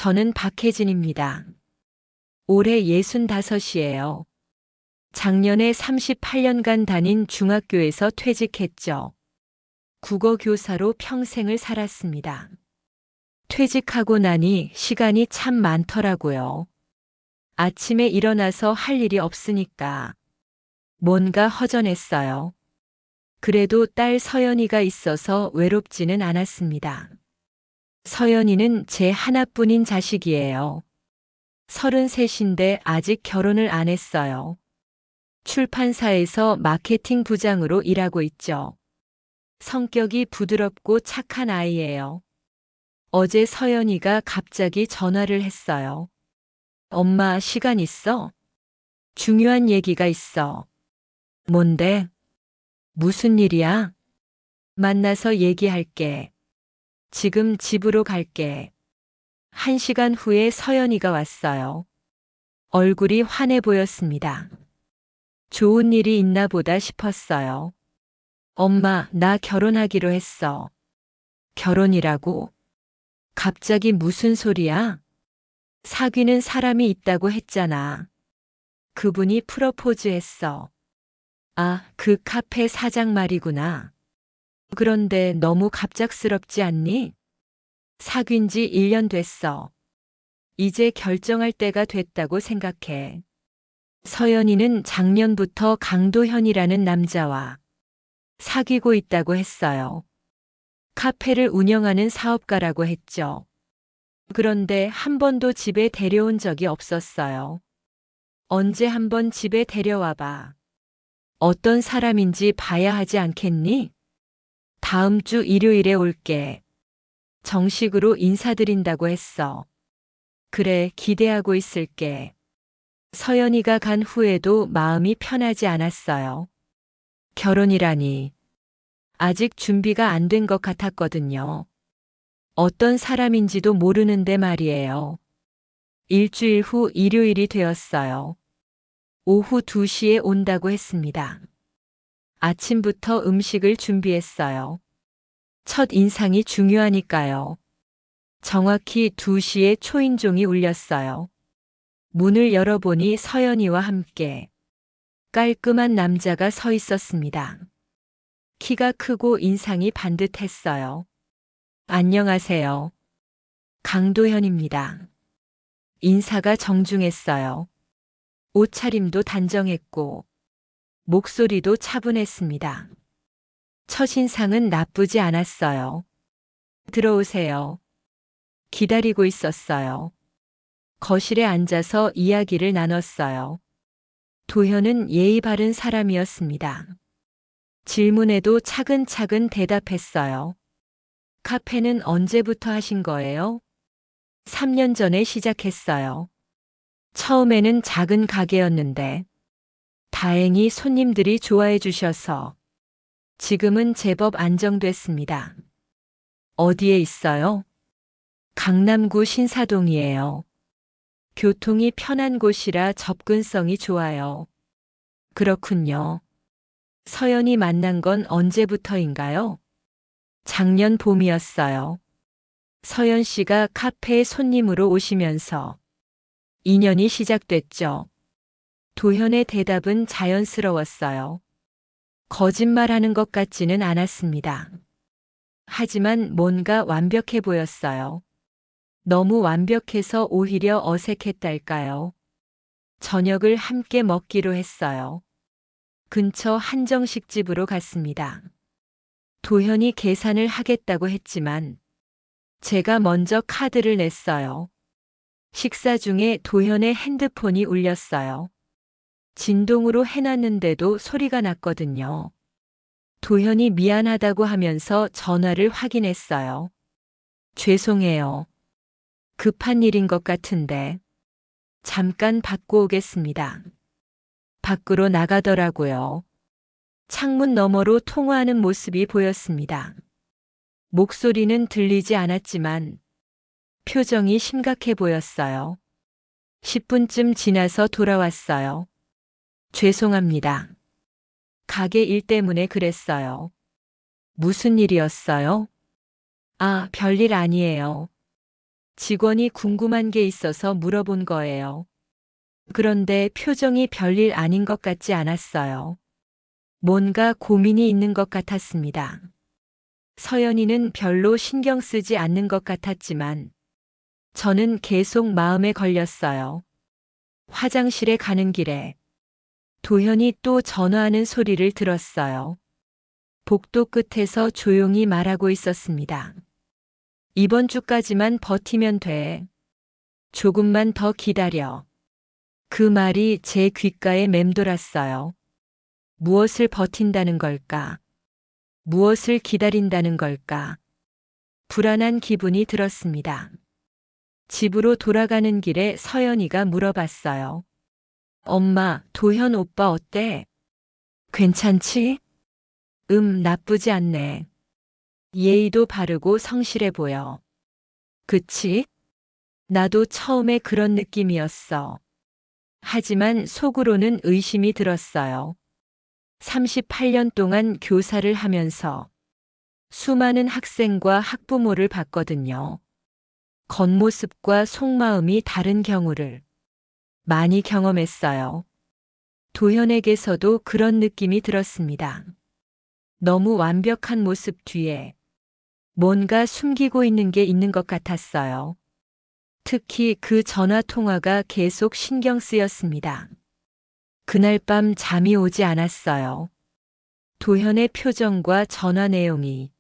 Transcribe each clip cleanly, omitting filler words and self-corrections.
저는 박혜진입니다. 올해 65이에요. 작년에 38년간 다닌 중학교에서 퇴직했죠. 국어 교사로 평생을 살았습니다. 퇴직하고 나니 시간이 참 많더라고요. 아침에 일어나서 할 일이 없으니까 뭔가 허전했어요. 그래도 딸 서연이가 있어서 외롭지는 않았습니다. 서연이는 제 하나뿐인 자식이에요. 33인데 아직 결혼을 안 했어요. 출판사에서 마케팅 부장으로 일하고 있죠. 성격이 부드럽고 착한 아이예요. 어제 서연이가 갑자기 전화를 했어요. 엄마, 시간 있어? 중요한 얘기가 있어. 뭔데? 무슨 일이야? 만나서 얘기할게. 지금 집으로 갈게. 1시간 후에 서연이가 왔어요. 얼굴이 환해 보였습니다. 좋은 일이 있나 보다 싶었어요. 엄마, 나 결혼하기로 했어. 결혼이라고? 갑자기 무슨 소리야? 사귀는 사람이 있다고 했잖아. 그분이 프러포즈 했어. 아, 그 카페 사장 말이구나. 그런데 너무 갑작스럽지 않니? 사귄 지 1년 됐어. 이제 결정할 때가 됐다고 생각해. 서연이는 작년부터 강도현이라는 남자와 사귀고 있다고 했어요. 카페를 운영하는 사업가라고 했죠. 그런데 한 번도 집에 데려온 적이 없었어요. 언제 한번 집에 데려와 봐. 어떤 사람인지 봐야 하지 않겠니? 다음 주 일요일에 올게. 정식으로 인사드린다고 했어. 그래, 기대하고 있을게. 서연이가 간 후에도 마음이 편하지 않았어요. 결혼이라니. 아직 준비가 안 된 것 같았거든요. 어떤 사람인지도 모르는데 말이에요. 일주일 후 일요일이 되었어요. 오후 2시에 온다고 했습니다. 아침부터 음식을 준비했어요. 첫 인상이 중요하니까요. 정확히 2시에 초인종이 울렸어요. 문을 열어보니 서연이와 함께 깔끔한 남자가 서 있었습니다. 키가 크고 인상이 반듯했어요. 안녕하세요. 강도현입니다. 인사가 정중했어요. 옷차림도 단정했고 목소리도 차분했습니다. 첫인상은 나쁘지 않았어요. 들어오세요. 기다리고 있었어요. 거실에 앉아서 이야기를 나눴어요. 도현은 예의 바른 사람이었습니다. 질문에도 차근차근 대답했어요. 카페는 언제부터 하신 거예요? 3년 전에 시작했어요. 처음에는 작은 가게였는데 다행히 손님들이 좋아해 주셔서 지금은 제법 안정됐습니다. 어디에 있어요? 강남구 신사동이에요. 교통이 편한 곳이라 접근성이 좋아요. 그렇군요. 서연이 만난 건 언제부터인가요? 작년 봄이었어요. 서연 씨가 카페에 손님으로 오시면서 인연이 시작됐죠. 도현의 대답은 자연스러웠어요. 거짓말하는 것 같지는 않았습니다. 하지만 뭔가 완벽해 보였어요. 너무 완벽해서 오히려 어색했달까요? 저녁을 함께 먹기로 했어요. 근처 한정식집으로 갔습니다. 도현이 계산을 하겠다고 했지만 제가 먼저 카드를 냈어요. 식사 중에 도현의 핸드폰이 울렸어요. 진동으로 해놨는데도 소리가 났거든요. 도현이 미안하다고 하면서 전화를 확인했어요. 죄송해요. 급한 일인 것 같은데 잠깐 받고 오겠습니다. 밖으로 나가더라고요. 창문 너머로 통화하는 모습이 보였습니다. 목소리는 들리지 않았지만 표정이 심각해 보였어요. 10분쯤 지나서 돌아왔어요. 죄송합니다. 가게 일 때문에 그랬어요. 무슨 일이었어요? 아, 별일 아니에요. 직원이 궁금한 게 있어서 물어본 거예요. 그런데 표정이 별일 아닌 것 같지 않았어요. 뭔가 고민이 있는 것 같았습니다. 서연이는 별로 신경 쓰지 않는 것 같았지만 저는 계속 마음에 걸렸어요. 화장실에 가는 길에 도현이 또 전화하는 소리를 들었어요. 복도 끝에서 조용히 말하고 있었습니다. 이번 주까지만 버티면 돼. 조금만 더 기다려. 그 말이 제 귓가에 맴돌았어요. 무엇을 버틴다는 걸까? 무엇을 기다린다는 걸까? 불안한 기분이 들었습니다. 집으로 돌아가는 길에 서연이가 물어봤어요. 엄마, 도현 오빠 어때? 괜찮지? 나쁘지 않네. 예의도 바르고 성실해 보여. 그치? 나도 처음에 그런 느낌이었어. 하지만 속으로는 의심이 들었어요. 38년 동안 교사를 하면서 수많은 학생과 학부모를 봤거든요. 겉모습과 속마음이 다른 경우를 많이 경험했어요. 도현에게서도 그런 느낌이 들었습니다. 너무 완벽한 모습 뒤에 뭔가 숨기고 있는 게 있는 것 같았어요. 특히 그 전화 통화가 계속 신경 쓰였습니다. 그날 밤 잠이 오지 않았어요. 도현의 표정과 전화 내용이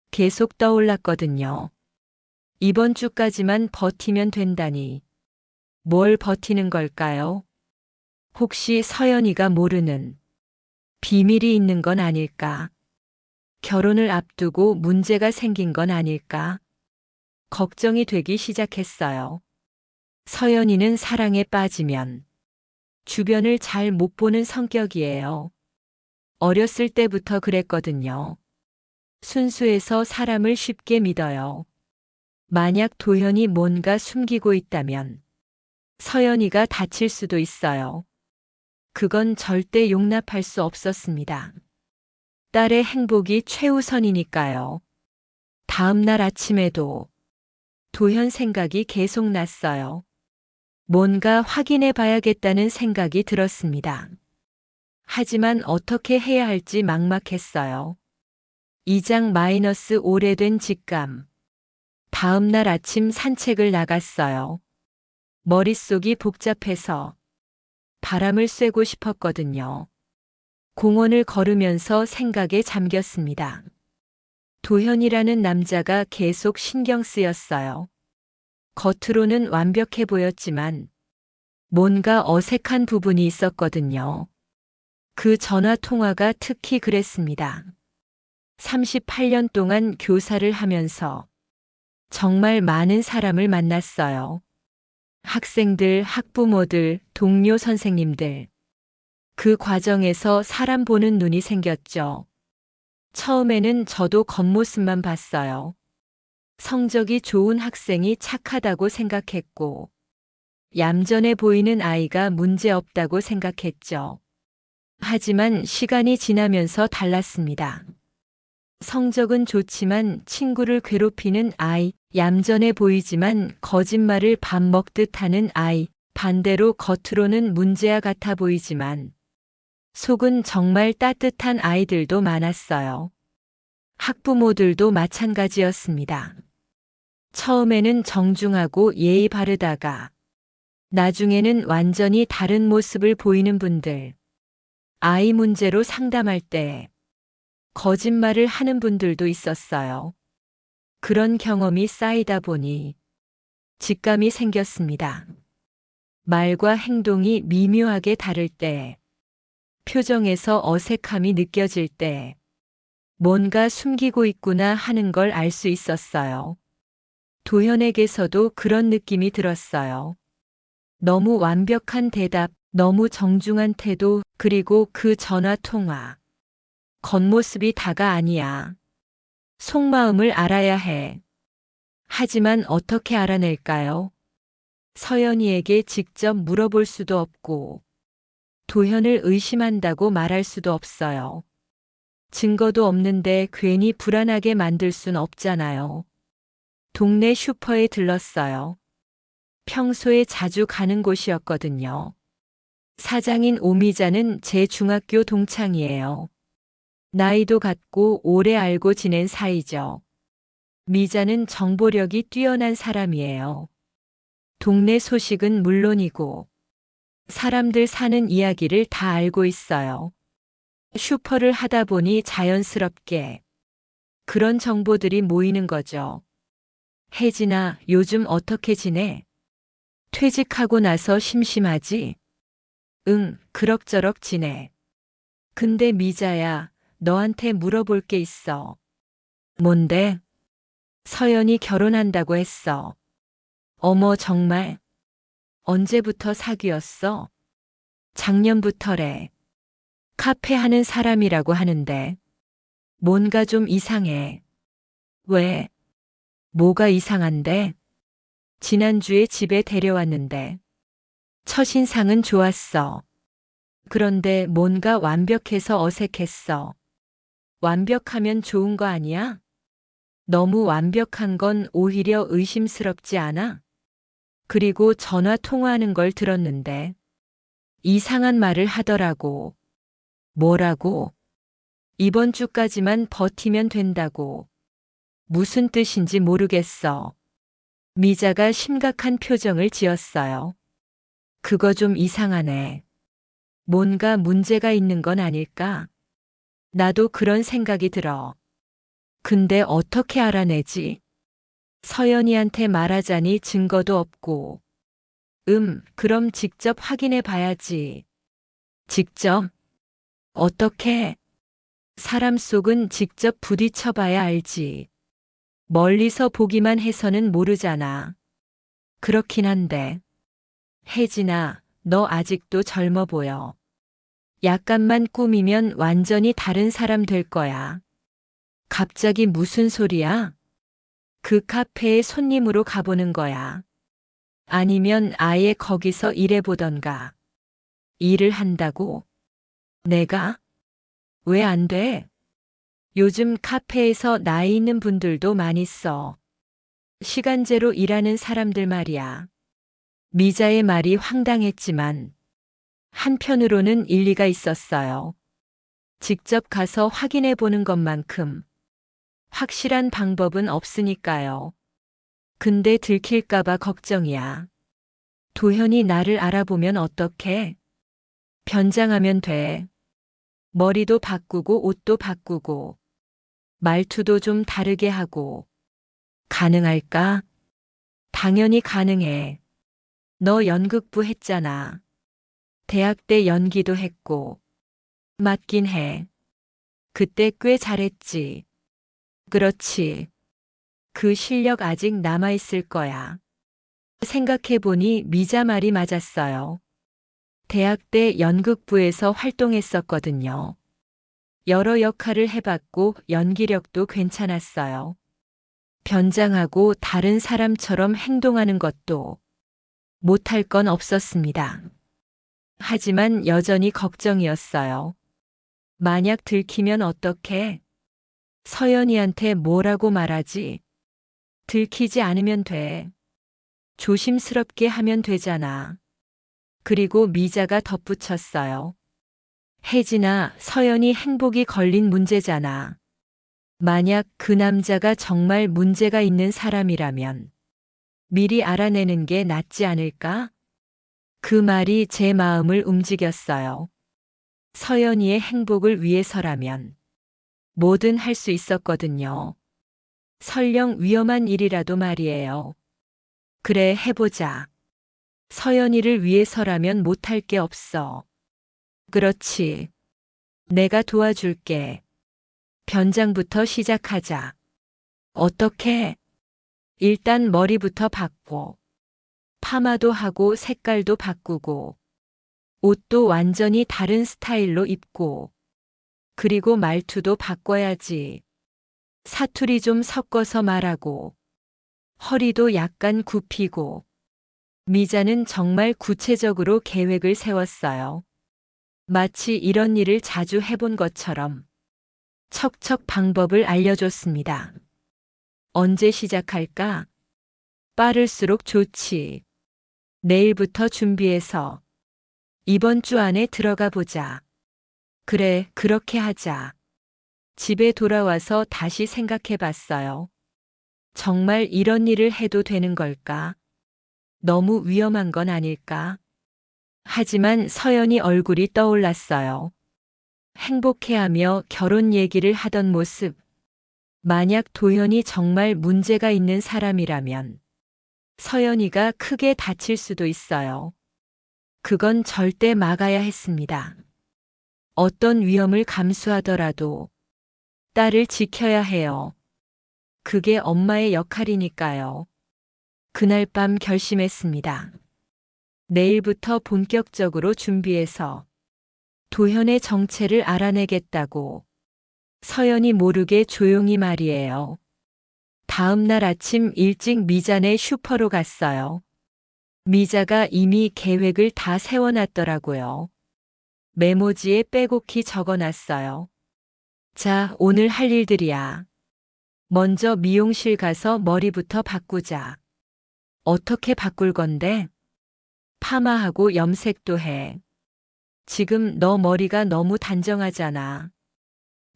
계속 떠올랐거든요. 이번 주까지만 버티면 된다니. 뭘 버티는 걸까요? 혹시 서연이가 모르는 비밀이 있는 건 아닐까? 결혼을 앞두고 문제가 생긴 건 아닐까? 걱정이 되기 시작했어요. 서연이는 사랑에 빠지면 주변을 잘 못 보는 성격이에요. 어렸을 때부터 그랬거든요. 순수해서 사람을 쉽게 믿어요. 만약 도현이 뭔가 숨기고 있다면 서연이가 다칠 수도 있어요. 그건 절대 용납할 수 없었습니다. 딸의 행복이 최우선이니까요. 다음 날 아침에도 도현 생각이 계속 났어요. 뭔가 확인해 봐야겠다는 생각이 들었습니다. 하지만 어떻게 해야 할지 막막했어요. 2장 마이너스 오래된 직감. 다음 날 아침 산책을 나갔어요. 머릿속이 복잡해서 바람을 쐬고 싶었거든요. 공원을 걸으면서 생각에 잠겼습니다. 도현이라는 남자가 계속 신경 쓰였어요. 겉으로는 완벽해 보였지만 뭔가 어색한 부분이 있었거든요. 그 전화 통화가 특히 그랬습니다. 38년 동안 교사를 하면서 정말 많은 사람을 만났어요. 학생들, 학부모들, 동료 선생님들. 그 과정에서 사람 보는 눈이 생겼죠. 처음에는 저도 겉모습만 봤어요. 성적이 좋은 학생이 착하다고 생각했고, 얌전해 보이는 아이가 문제없다고 생각했죠. 하지만 시간이 지나면서 달랐습니다. 성적은 좋지만 친구를 괴롭히는 아이, 얌전해 보이지만 거짓말을 밥 먹듯 하는 아이, 반대로 겉으로는 문제아 같아 보이지만 속은 정말 따뜻한 아이들도 많았어요. 학부모들도 마찬가지였습니다. 처음에는 정중하고 예의 바르다가 나중에는 완전히 다른 모습을 보이는 분들. 아이 문제로 상담할 때 거짓말을 하는 분들도 있었어요. 그런 경험이 쌓이다 보니 직감이 생겼습니다. 말과 행동이 미묘하게 다를 때, 표정에서 어색함이 느껴질 때, 뭔가 숨기고 있구나 하는 걸 알 수 있었어요. 도현에게서도 그런 느낌이 들었어요. 너무 완벽한 대답, 너무 정중한 태도, 그리고 그 전화 통화. 겉모습이 다가 아니야. 속마음을 알아야 해. 하지만 어떻게 알아낼까요? 서연이에게 직접 물어볼 수도 없고, 도현을 의심한다고 말할 수도 없어요. 증거도 없는데 괜히 불안하게 만들 순 없잖아요. 동네 슈퍼에 들렀어요. 평소에 자주 가는 곳이었거든요. 사장인 오미자는 제 중학교 동창이에요. 나이도 같고 오래 알고 지낸 사이죠. 미자는 정보력이 뛰어난 사람이에요. 동네 소식은 물론이고 사람들 사는 이야기를 다 알고 있어요. 슈퍼를 하다 보니 자연스럽게 그런 정보들이 모이는 거죠. 혜진아, 요즘 어떻게 지내? 퇴직하고 나서 심심하지? 응, 그럭저럭 지내. 근데 미자야, 너한테 물어볼 게 있어. 뭔데? 서연이 결혼한다고 했어. 어머, 정말? 언제부터 사귀었어? 작년부터래. 카페 하는 사람이라고 하는데. 뭔가 좀 이상해. 왜? 뭐가 이상한데? 지난주에 집에 데려왔는데. 첫인상은 좋았어. 그런데 뭔가 완벽해서 어색했어. 완벽하면 좋은 거 아니야? 너무 완벽한 건 오히려 의심스럽지 않아? 그리고 전화 통화하는 걸 들었는데 이상한 말을 하더라고. 뭐라고? 이번 주까지만 버티면 된다고. 무슨 뜻인지 모르겠어. 미자가 심각한 표정을 지었어요. 그거 좀 이상하네. 뭔가 문제가 있는 건 아닐까? 나도 그런 생각이 들어. 근데 어떻게 알아내지? 서연이한테 말하자니 증거도 없고. 그럼 직접 확인해 봐야지. 직접? 어떻게? 사람 속은 직접 부딪혀 봐야 알지. 멀리서 보기만 해서는 모르잖아. 그렇긴 한데. 혜진아, 너 아직도 젊어 보여. 약간만 꾸미면 완전히 다른 사람 될 거야. 갑자기 무슨 소리야? 그 카페에 손님으로 가보는 거야. 아니면 아예 거기서 일해보던가. 일을 한다고? 내가? 왜 안 돼? 요즘 카페에서 나이 있는 분들도 많이 써. 시간제로 일하는 사람들 말이야. 미자의 말이 황당했지만 한편으로는 일리가 있었어요. 직접 가서 확인해 보는 것만큼 확실한 방법은 없으니까요. 근데 들킬까봐 걱정이야. 도현이 나를 알아보면 어떡해? 변장하면 돼. 머리도 바꾸고 옷도 바꾸고 말투도 좀 다르게 하고. 가능할까? 당연히 가능해. 너 연극부 했잖아. 대학 때 연기도 했고. 맞긴 해. 그때 꽤 잘했지. 그렇지. 그 실력 아직 남아있을 거야. 생각해보니 미자 말이 맞았어요. 대학 때 연극부에서 활동했었거든요. 여러 역할을 해봤고 연기력도 괜찮았어요. 변장하고 다른 사람처럼 행동하는 것도 못할 건 없었습니다. 하지만 여전히 걱정이었어요. 만약 들키면 어떡해? 서연이한테 뭐라고 말하지? 들키지 않으면 돼. 조심스럽게 하면 되잖아. 그리고 미자가 덧붙였어요. 혜진아, 서연이 행복이 걸린 문제잖아. 만약 그 남자가 정말 문제가 있는 사람이라면 미리 알아내는 게 낫지 않을까? 그 말이 제 마음을 움직였어요. 서연이의 행복을 위해서라면 뭐든 할 수 있었거든요. 설령 위험한 일이라도 말이에요. 그래, 해보자. 서연이를 위해서라면 못할 게 없어. 그렇지. 내가 도와줄게. 변장부터 시작하자. 어떻게? 일단 머리부터 바꿔. 파마도 하고 색깔도 바꾸고. 옷도 완전히 다른 스타일로 입고. 그리고 말투도 바꿔야지. 사투리 좀 섞어서 말하고. 허리도 약간 굽히고. 미자는 정말 구체적으로 계획을 세웠어요. 마치 이런 일을 자주 해본 것처럼 척척 방법을 알려줬습니다. 언제 시작할까? 빠를수록 좋지. 내일부터 준비해서 이번 주 안에 들어가 보자. 그래, 그렇게 하자. 집에 돌아와서 다시 생각해 봤어요. 정말 이런 일을 해도 되는 걸까? 너무 위험한 건 아닐까? 하지만 서연이 얼굴이 떠올랐어요. 행복해하며 결혼 얘기를 하던 모습. 만약 도현이 정말 문제가 있는 사람이라면 서연이가 크게 다칠 수도 있어요. 그건 절대 막아야 했습니다. 어떤 위험을 감수하더라도 딸을 지켜야 해요. 그게 엄마의 역할이니까요. 그날 밤 결심했습니다. 내일부터 본격적으로 준비해서 도현의 정체를 알아내겠다고. 서연이 모르게 조용히 말이에요. 다음 날 아침 일찍 미자네 슈퍼로 갔어요. 미자가 이미 계획을 다 세워놨더라고요. 메모지에 빼곡히 적어놨어요. 자, 오늘 할 일들이야. 먼저 미용실 가서 머리부터 바꾸자. 어떻게 바꿀 건데? 파마하고 염색도 해. 지금 너 머리가 너무 단정하잖아.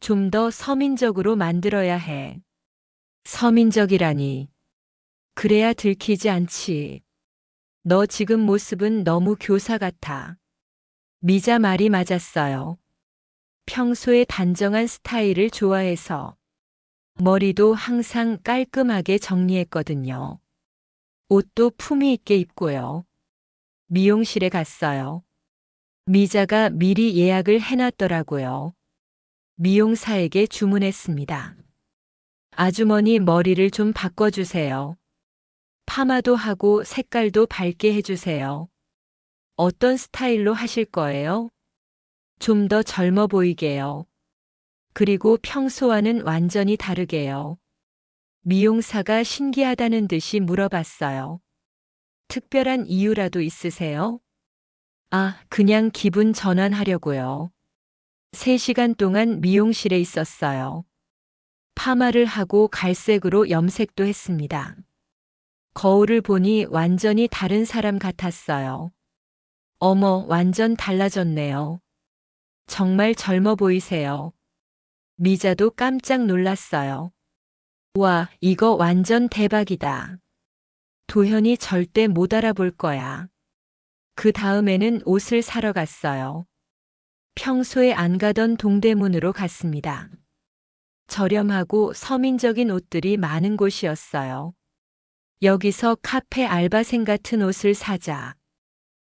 좀 더 서민적으로 만들어야 해. 서민적이라니. 그래야 들키지 않지. 너 지금 모습은 너무 교사 같아. 미자 말이 맞았어요. 평소에 단정한 스타일을 좋아해서 머리도 항상 깔끔하게 정리했거든요. 옷도 품위 있게 입고요. 미용실에 갔어요. 미자가 미리 예약을 해놨더라고요. 미용사에게 주문했습니다. 아주머니 머리를 좀 바꿔주세요. 파마도 하고 색깔도 밝게 해주세요. 어떤 스타일로 하실 거예요? 좀 더 젊어 보이게요. 그리고 평소와는 완전히 다르게요. 미용사가 신기하다는 듯이 물어봤어요. 특별한 이유라도 있으세요? 아, 그냥 기분 전환하려고요. 3시간 동안 미용실에 있었어요. 파마를 하고 갈색으로 염색도 했습니다. 거울을 보니 완전히 다른 사람 같았어요. 어머, 완전 달라졌네요. 정말 젊어 보이세요. 미자도 깜짝 놀랐어요. 와, 이거 완전 대박이다. 도현이 절대 못 알아볼 거야. 그 다음에는 옷을 사러 갔어요. 평소에 안 가던 동대문으로 갔습니다. 저렴하고 서민적인 옷들이 많은 곳이었어요. 여기서 카페 알바생 같은 옷을 사자.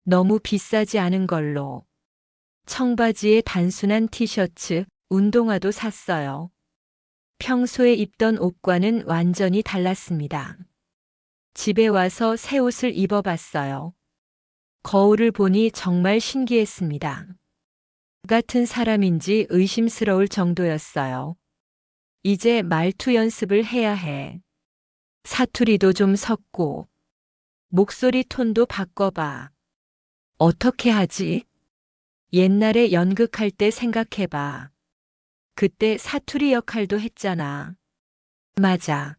너무 비싸지 않은 걸로. 청바지에 단순한 티셔츠, 운동화도 샀어요. 평소에 입던 옷과는 완전히 달랐습니다. 집에 와서 새 옷을 입어봤어요. 거울을 보니 정말 신기했습니다. 같은 사람인지 의심스러울 정도였어요. 이제 말투 연습을 해야 해. 사투리도 좀 섞고, 목소리 톤도 바꿔봐. 어떻게 하지? 옛날에 연극할 때 생각해봐. 그때 사투리 역할도 했잖아. 맞아.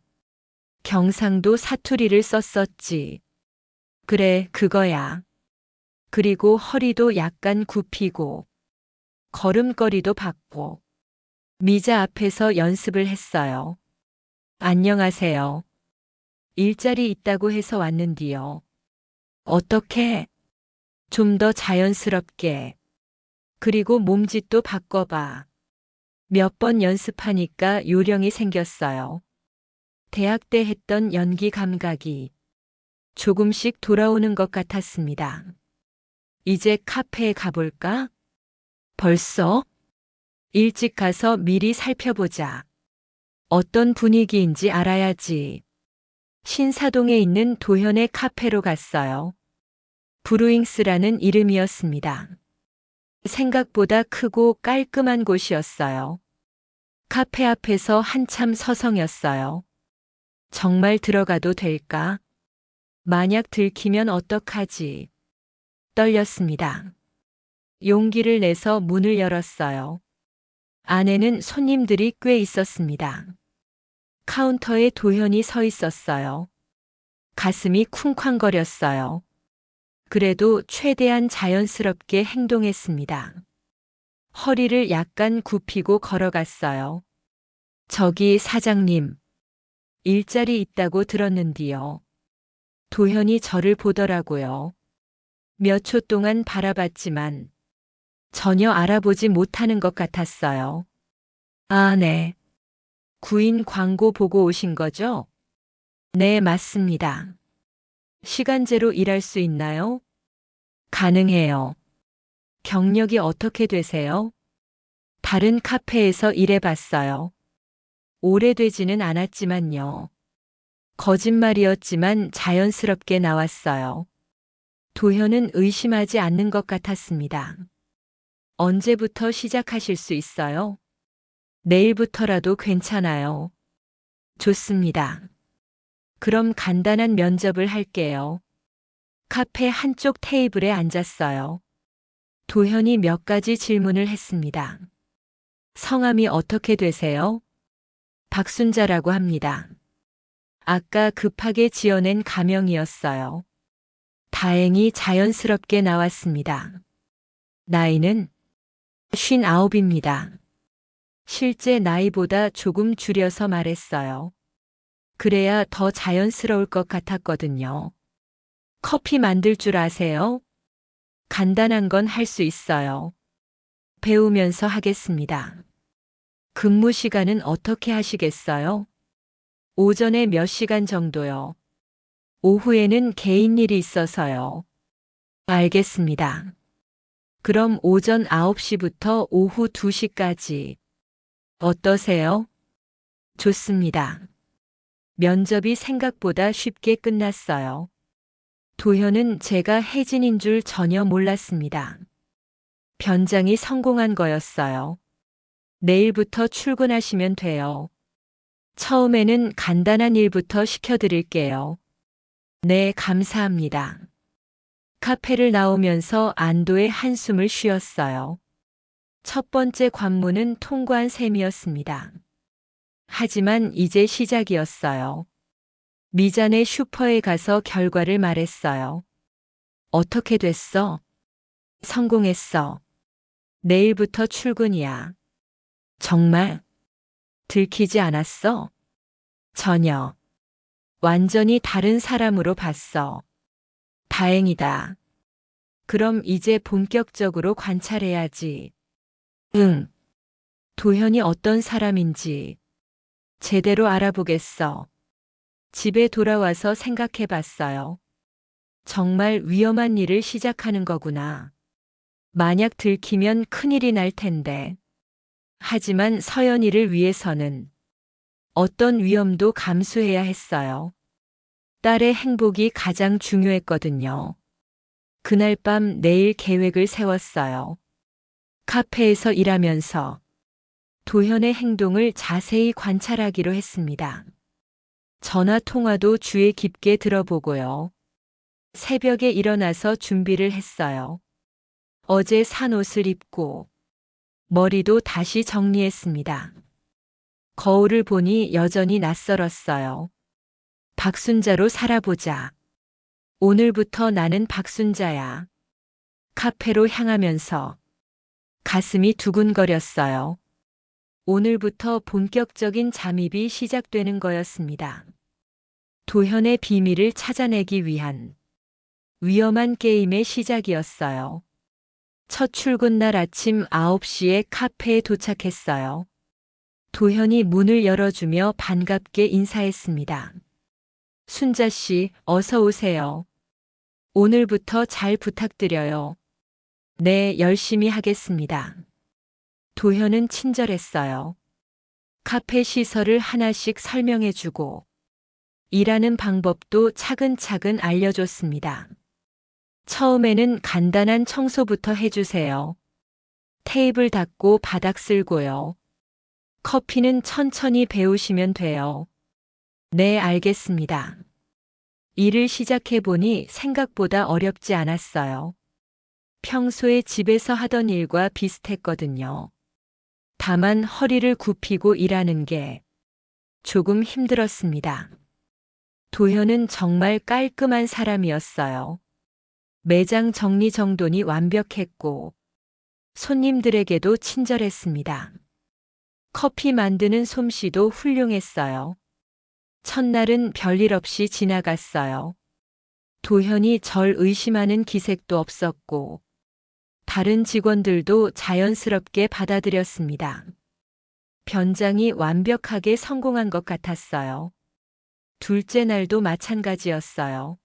경상도 사투리를 썼었지. 그래, 그거야. 그리고 허리도 약간 굽히고, 걸음걸이도 바꿔. 미자 앞에서 연습을 했어요. 안녕하세요. 일자리 있다고 해서 왔는디요. 어떻게? 좀 더 자연스럽게. 그리고 몸짓도 바꿔봐. 몇 번 연습하니까 요령이 생겼어요. 대학 때 했던 연기 감각이 조금씩 돌아오는 것 같았습니다. 이제 카페에 가볼까? 벌써? 일찍 가서 미리 살펴보자. 어떤 분위기인지 알아야지. 신사동에 있는 도현의 카페로 갔어요. 브루잉스라는 이름이었습니다. 생각보다 크고 깔끔한 곳이었어요. 카페 앞에서 한참 서성였어요. 정말 들어가도 될까? 만약 들키면 어떡하지? 떨렸습니다. 용기를 내서 문을 열었어요. 안에는 손님들이 꽤 있었습니다. 카운터에 도현이 서 있었어요. 가슴이 쿵쾅거렸어요. 그래도 최대한 자연스럽게 행동했습니다. 허리를 약간 굽히고 걸어갔어요. 저기 사장님, 일자리 있다고 들었는디요. 도현이 저를 보더라고요. 몇 초 동안 바라봤지만 전혀 알아보지 못하는 것 같았어요. 아, 네. 구인 광고 보고 오신 거죠? 네, 맞습니다. 시간제로 일할 수 있나요? 가능해요. 경력이 어떻게 되세요? 다른 카페에서 일해봤어요. 오래되지는 않았지만요. 거짓말이었지만 자연스럽게 나왔어요. 도현은 의심하지 않는 것 같았습니다. 언제부터 시작하실 수 있어요? 내일부터라도 괜찮아요. 좋습니다. 그럼 간단한 면접을 할게요. 카페 한쪽 테이블에 앉았어요. 도현이 몇 가지 질문을 했습니다. 성함이 어떻게 되세요? 박순자라고 합니다. 아까 급하게 지어낸 가명이었어요. 다행히 자연스럽게 나왔습니다. 나이는 59입니다. 실제 나이보다 조금 줄여서 말했어요. 그래야 더 자연스러울 것 같았거든요. 커피 만들 줄 아세요? 간단한 건 할 수 있어요. 배우면서 하겠습니다. 근무 시간은 어떻게 하시겠어요? 오전에 몇 시간 정도요? 오후에는 개인 일이 있어서요. 알겠습니다. 그럼 오전 9시부터 오후 2시까지. 어떠세요? 좋습니다. 면접이 생각보다 쉽게 끝났어요. 도현은 제가 혜진인 줄 전혀 몰랐습니다. 변장이 성공한 거였어요. 내일부터 출근하시면 돼요. 처음에는 간단한 일부터 시켜드릴게요. 네, 감사합니다. 카페를 나오면서 안도의 한숨을 쉬었어요. 첫 번째 관문은 통과한 셈이었습니다. 하지만 이제 시작이었어요. 미자네 슈퍼에 가서 결과를 말했어요. 어떻게 됐어? 성공했어. 내일부터 출근이야. 정말? 들키지 않았어? 전혀. 완전히 다른 사람으로 봤어. 다행이다. 그럼 이제 본격적으로 관찰해야지. 응. 도현이 어떤 사람인지 제대로 알아보겠어. 집에 돌아와서 생각해 봤어요. 정말 위험한 일을 시작하는 거구나. 만약 들키면 큰일이 날 텐데. 하지만 서연이를 위해서는 어떤 위험도 감수해야 했어요. 딸의 행복이 가장 중요했거든요. 그날 밤 내일 계획을 세웠어요. 카페에서 일하면서 도현의 행동을 자세히 관찰하기로 했습니다. 전화 통화도 주의 깊게 들어보고요. 새벽에 일어나서 준비를 했어요. 어제 산 옷을 입고 머리도 다시 정리했습니다. 거울을 보니 여전히 낯설었어요. 박순자로 살아보자. 오늘부터 나는 박순자야. 카페로 향하면서 가슴이 두근거렸어요. 오늘부터 본격적인 잠입이 시작되는 거였습니다. 도현의 비밀을 찾아내기 위한 위험한 게임의 시작이었어요. 첫 출근 날 아침 9시에 카페에 도착했어요. 도현이 문을 열어주며 반갑게 인사했습니다. 순자 씨, 어서 오세요. 오늘부터 잘 부탁드려요. 네, 열심히 하겠습니다. 도현은 친절했어요. 카페 시설을 하나씩 설명해주고 일하는 방법도 차근차근 알려줬습니다. 처음에는 간단한 청소부터 해주세요. 테이블 닦고 바닥 쓸고요. 커피는 천천히 배우시면 돼요. 네, 알겠습니다. 일을 시작해보니 생각보다 어렵지 않았어요. 평소에 집에서 하던 일과 비슷했거든요. 다만 허리를 굽히고 일하는 게 조금 힘들었습니다. 도현은 정말 깔끔한 사람이었어요. 매장 정리정돈이 완벽했고 손님들에게도 친절했습니다. 커피 만드는 솜씨도 훌륭했어요. 첫날은 별일 없이 지나갔어요. 도현이 절 의심하는 기색도 없었고 다른 직원들도 자연스럽게 받아들였습니다. 변장이 완벽하게 성공한 것 같았어요. 둘째 날도 마찬가지였어요.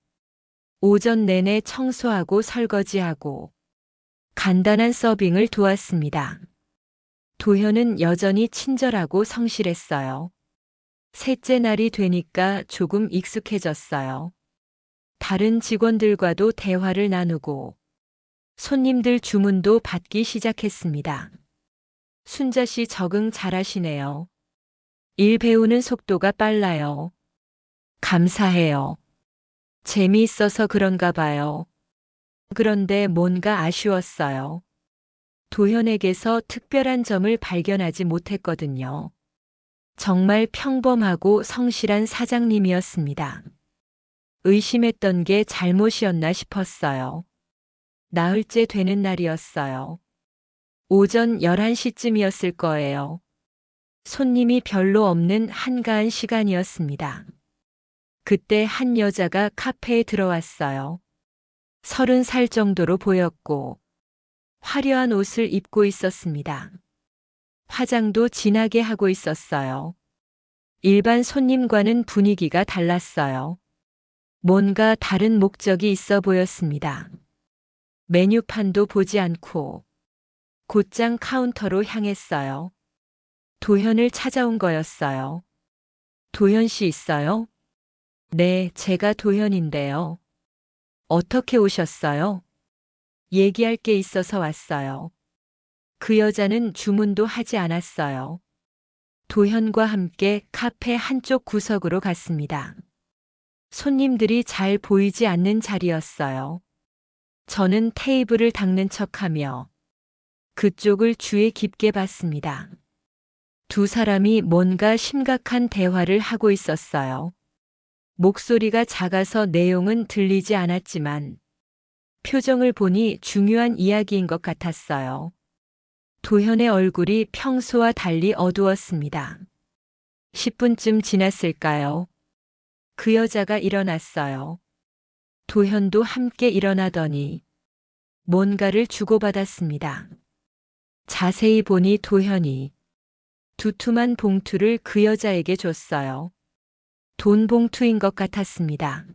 오전 내내 청소하고 설거지하고 간단한 서빙을 도왔습니다. 도현은 여전히 친절하고 성실했어요. 셋째 날이 되니까 조금 익숙해졌어요. 다른 직원들과도 대화를 나누고 손님들 주문도 받기 시작했습니다. 순자 씨 적응 잘하시네요. 일 배우는 속도가 빨라요. 감사해요. 재미있어서 그런가 봐요. 그런데 뭔가 아쉬웠어요. 도현에게서 특별한 점을 발견하지 못했거든요. 정말 평범하고 성실한 사장님이었습니다. 의심했던 게 잘못이었나 싶었어요. 나흘째 되는 날이었어요. 오전 11시쯤이었을 거예요. 손님이 별로 없는 한가한 시간이었습니다. 그때 한 여자가 카페에 들어왔어요. 30살 정도로 보였고 화려한 옷을 입고 있었습니다. 화장도 진하게 하고 있었어요. 일반 손님과는 분위기가 달랐어요. 뭔가 다른 목적이 있어 보였습니다. 메뉴판도 보지 않고 곧장 카운터로 향했어요. 도현을 찾아온 거였어요. 도현 씨 있어요? 네, 제가 도현인데요. 어떻게 오셨어요? 얘기할 게 있어서 왔어요. 그 여자는 주문도 하지 않았어요. 도현과 함께 카페 한쪽 구석으로 갔습니다. 손님들이 잘 보이지 않는 자리였어요. 저는 테이블을 닦는 척하며 그쪽을 주의 깊게 봤습니다. 두 사람이 뭔가 심각한 대화를 하고 있었어요. 목소리가 작아서 내용은 들리지 않았지만 표정을 보니 중요한 이야기인 것 같았어요. 도현의 얼굴이 평소와 달리 어두웠습니다. 10분쯤 지났을까요? 그 여자가 일어났어요. 도현도 함께 일어나더니 뭔가를 주고받았습니다. 자세히 보니 도현이 두툼한 봉투를 그 여자에게 줬어요. 돈 봉투인 것 같았습니다.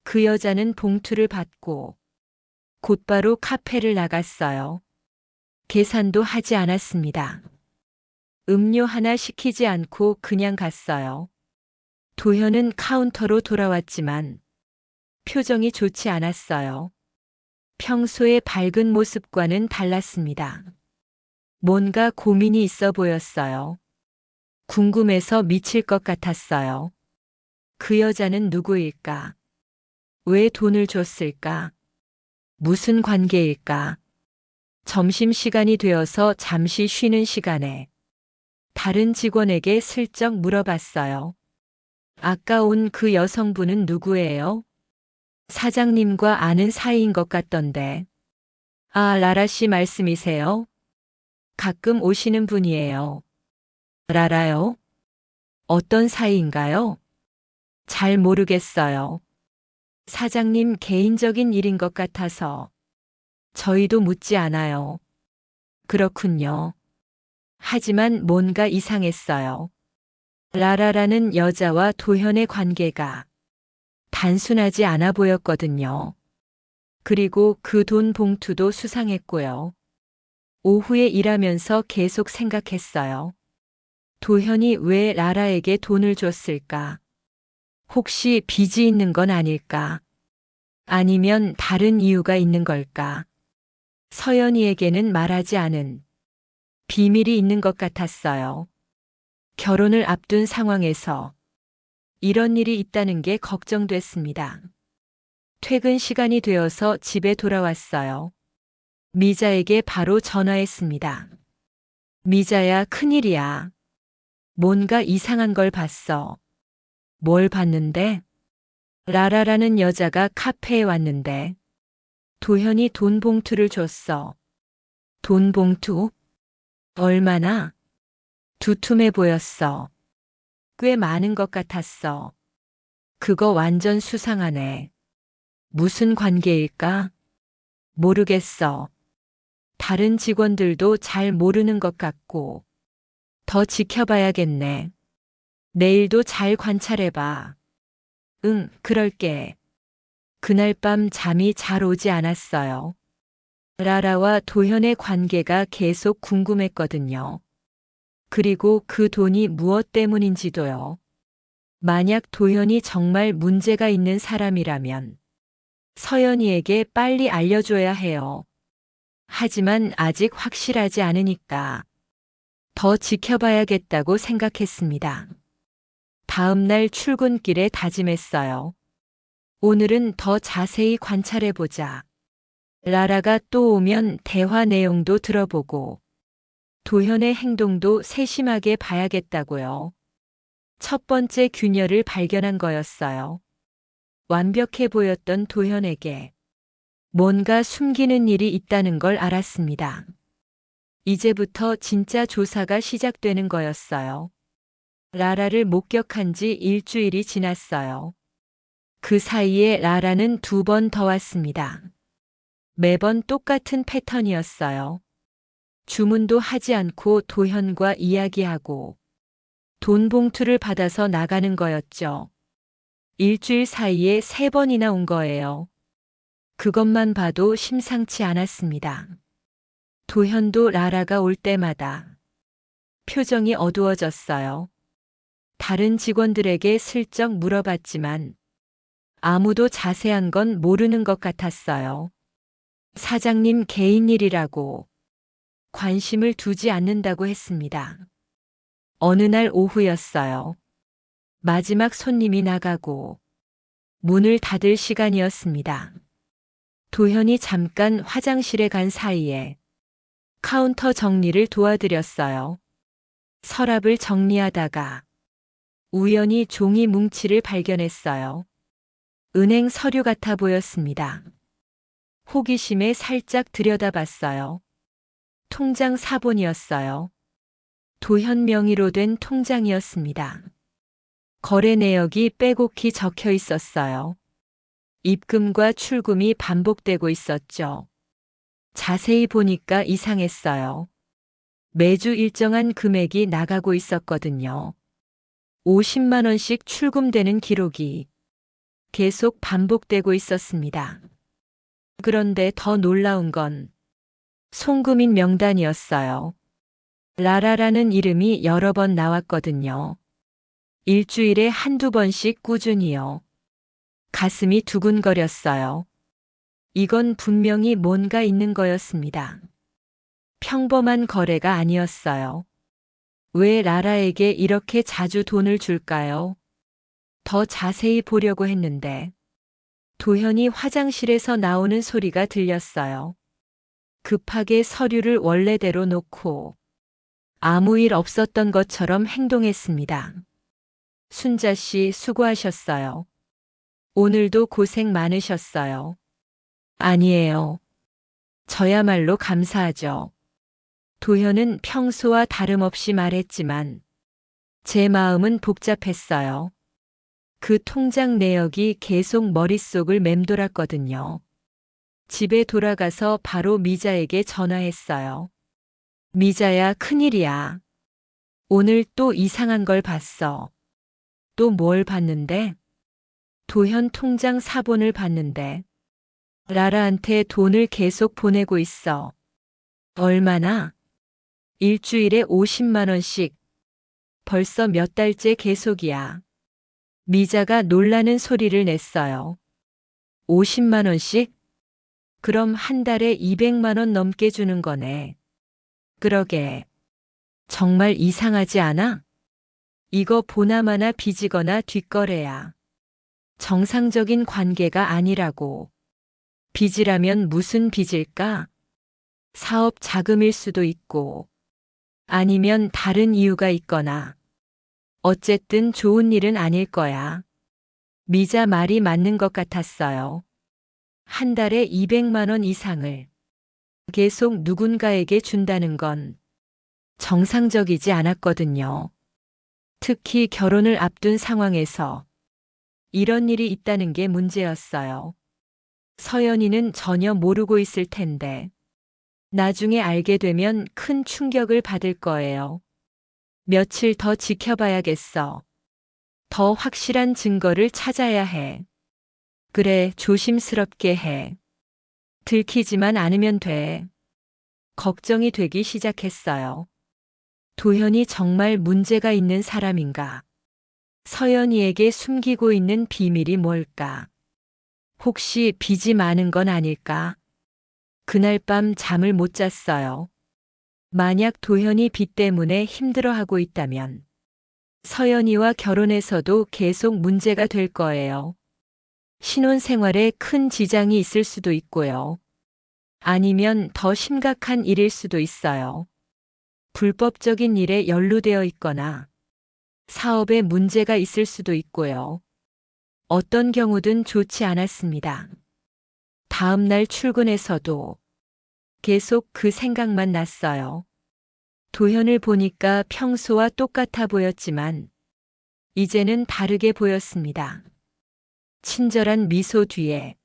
그 여자는 봉투를 받고 곧바로 카페를 나갔어요. 계산도 하지 않았습니다. 음료 하나 시키지 않고 그냥 갔어요. 도현은 카운터로 돌아왔지만 표정이 좋지 않았어요. 평소의 밝은 모습과는 달랐습니다. 뭔가 고민이 있어 보였어요. 궁금해서 미칠 것 같았어요. 그 여자는 누구일까? 왜 돈을 줬을까? 무슨 관계일까? 점심시간이 되어서 잠시 쉬는 시간에 다른 직원에게 슬쩍 물어봤어요. 아까 온 그 여성분은 누구예요? 사장님과 아는 사이인 것 같던데. 아, 라라 씨 말씀이세요? 가끔 오시는 분이에요. 라라요? 어떤 사이인가요? 잘 모르겠어요. 사장님 개인적인 일인 것 같아서 저희도 묻지 않아요. 그렇군요. 하지만 뭔가 이상했어요. 라라라는 여자와 도현의 관계가 단순하지 않아 보였거든요. 그리고 그 돈 봉투도 수상했고요. 오후에 일하면서 계속 생각했어요. 도현이 왜 라라에게 돈을 줬을까? 혹시 빚이 있는 건 아닐까? 아니면 다른 이유가 있는 걸까? 서연이에게는 말하지 않은 비밀이 있는 것 같았어요. 결혼을 앞둔 상황에서 이런 일이 있다는 게 걱정됐습니다. 퇴근 시간이 되어서 집에 돌아왔어요. 미자에게 바로 전화했습니다. 미자야, 큰일이야. 뭔가 이상한 걸 봤어. 뭘 봤는데? 라라라는 여자가 카페에 왔는데 도현이 돈 봉투를 줬어. 돈 봉투? 얼마나? 두툼해 보였어. 꽤 많은 것 같았어. 그거 완전 수상하네. 무슨 관계일까? 모르겠어. 다른 직원들도 잘 모르는 것 같고. 더 지켜봐야겠네. 내일도 잘 관찰해봐. 응, 그럴게. 그날 밤 잠이 잘 오지 않았어요. 라라와 도현의 관계가 계속 궁금했거든요. 그리고 그 돈이 무엇 때문인지도요. 만약 도현이 정말 문제가 있는 사람이라면 서연이에게 빨리 알려줘야 해요. 하지만 아직 확실하지 않으니까 더 지켜봐야겠다고 생각했습니다. 다음 날 출근길에 다짐했어요. 오늘은 더 자세히 관찰해보자. 라라가 또 오면 대화 내용도 들어보고 도현의 행동도 세심하게 봐야겠다고요. 첫 번째 균열을 발견한 거였어요. 완벽해 보였던 도현에게 뭔가 숨기는 일이 있다는 걸 알았습니다. 이제부터 진짜 조사가 시작되는 거였어요. 라라를 목격한 지 일주일이 지났어요. 그 사이에 라라는 2번 더 왔습니다. 매번 똑같은 패턴이었어요. 주문도 하지 않고 도현과 이야기하고 돈 봉투를 받아서 나가는 거였죠. 일주일 사이에 3번이나 온 거예요. 그것만 봐도 심상치 않았습니다. 도현도 라라가 올 때마다 표정이 어두워졌어요. 다른 직원들에게 슬쩍 물어봤지만 아무도 자세한 건 모르는 것 같았어요. 사장님 개인 일이라고 관심을 두지 않는다고 했습니다. 어느 날 오후였어요. 마지막 손님이 나가고 문을 닫을 시간이었습니다. 도현이 잠깐 화장실에 간 사이에 카운터 정리를 도와드렸어요. 서랍을 정리하다가 우연히 종이 뭉치를 발견했어요. 은행 서류 같아 보였습니다. 호기심에 살짝 들여다봤어요. 통장 사본이었어요. 도현 명의로 된 통장이었습니다. 거래 내역이 빼곡히 적혀 있었어요. 입금과 출금이 반복되고 있었죠. 자세히 보니까 이상했어요. 매주 일정한 금액이 나가고 있었거든요. 50만 원씩 출금되는 기록이 계속 반복되고 있었습니다. 그런데 더 놀라운 건 송금인 명단이었어요. 라라라는 이름이 여러 번 나왔거든요. 일주일에 1~2번씩 꾸준히요. 가슴이 두근거렸어요. 이건 분명히 뭔가 있는 거였습니다. 평범한 거래가 아니었어요. 왜 라라에게 이렇게 자주 돈을 줄까요? 더 자세히 보려고 했는데 도현이 화장실에서 나오는 소리가 들렸어요. 급하게 서류를 원래대로 놓고 아무 일 없었던 것처럼 행동했습니다. 순자 씨 수고하셨어요. 오늘도 고생 많으셨어요. 아니에요. 저야말로 감사하죠. 도현은 평소와 다름없이 말했지만 제 마음은 복잡했어요. 그 통장 내역이 계속 머릿속을 맴돌았거든요. 집에 돌아가서 바로 미자에게 전화했어요. 미자야, 큰일이야. 오늘 또 이상한 걸 봤어. 또 뭘 봤는데? 도현 통장 사본을 봤는데 라라한테 돈을 계속 보내고 있어. 얼마나? 일주일에 50만 원씩. 벌써 몇 달째 계속이야. 미자가 놀라는 소리를 냈어요. 50만 원씩? 그럼 한 달에 200만 원 넘게 주는 거네. 그러게. 정말 이상하지 않아? 이거 보나마나 빚이거나 뒷거래야. 정상적인 관계가 아니라고. 빚이라면 무슨 빚일까? 사업 자금일 수도 있고, 아니면 다른 이유가 있거나, 어쨌든 좋은 일은 아닐 거야. 미자 말이 맞는 것 같았어요. 한 달에 200만 원 이상을 계속 누군가에게 준다는 건 정상적이지 않았거든요. 특히 결혼을 앞둔 상황에서 이런 일이 있다는 게 문제였어요. 서연이는 전혀 모르고 있을 텐데 나중에 알게 되면 큰 충격을 받을 거예요. 며칠 더 지켜봐야겠어. 더 확실한 증거를 찾아야 해. 그래, 조심스럽게 해. 들키지만 않으면 돼. 걱정이 되기 시작했어요. 도현이 정말 문제가 있는 사람인가? 서연이에게 숨기고 있는 비밀이 뭘까? 혹시 빚이 많은 건 아닐까? 그날 밤 잠을 못 잤어요. 만약 도현이 빚 때문에 힘들어하고 있다면 서연이와 결혼해서도 계속 문제가 될 거예요. 신혼생활에 큰 지장이 있을 수도 있고요. 아니면 더 심각한 일일 수도 있어요. 불법적인 일에 연루되어 있거나 사업에 문제가 있을 수도 있고요. 어떤 경우든 좋지 않았습니다. 다음 날 출근해서도 계속 그 생각만 났어요. 도현을 보니까 평소와 똑같아 보였지만 이제는 다르게 보였습니다. 친절한 미소 뒤에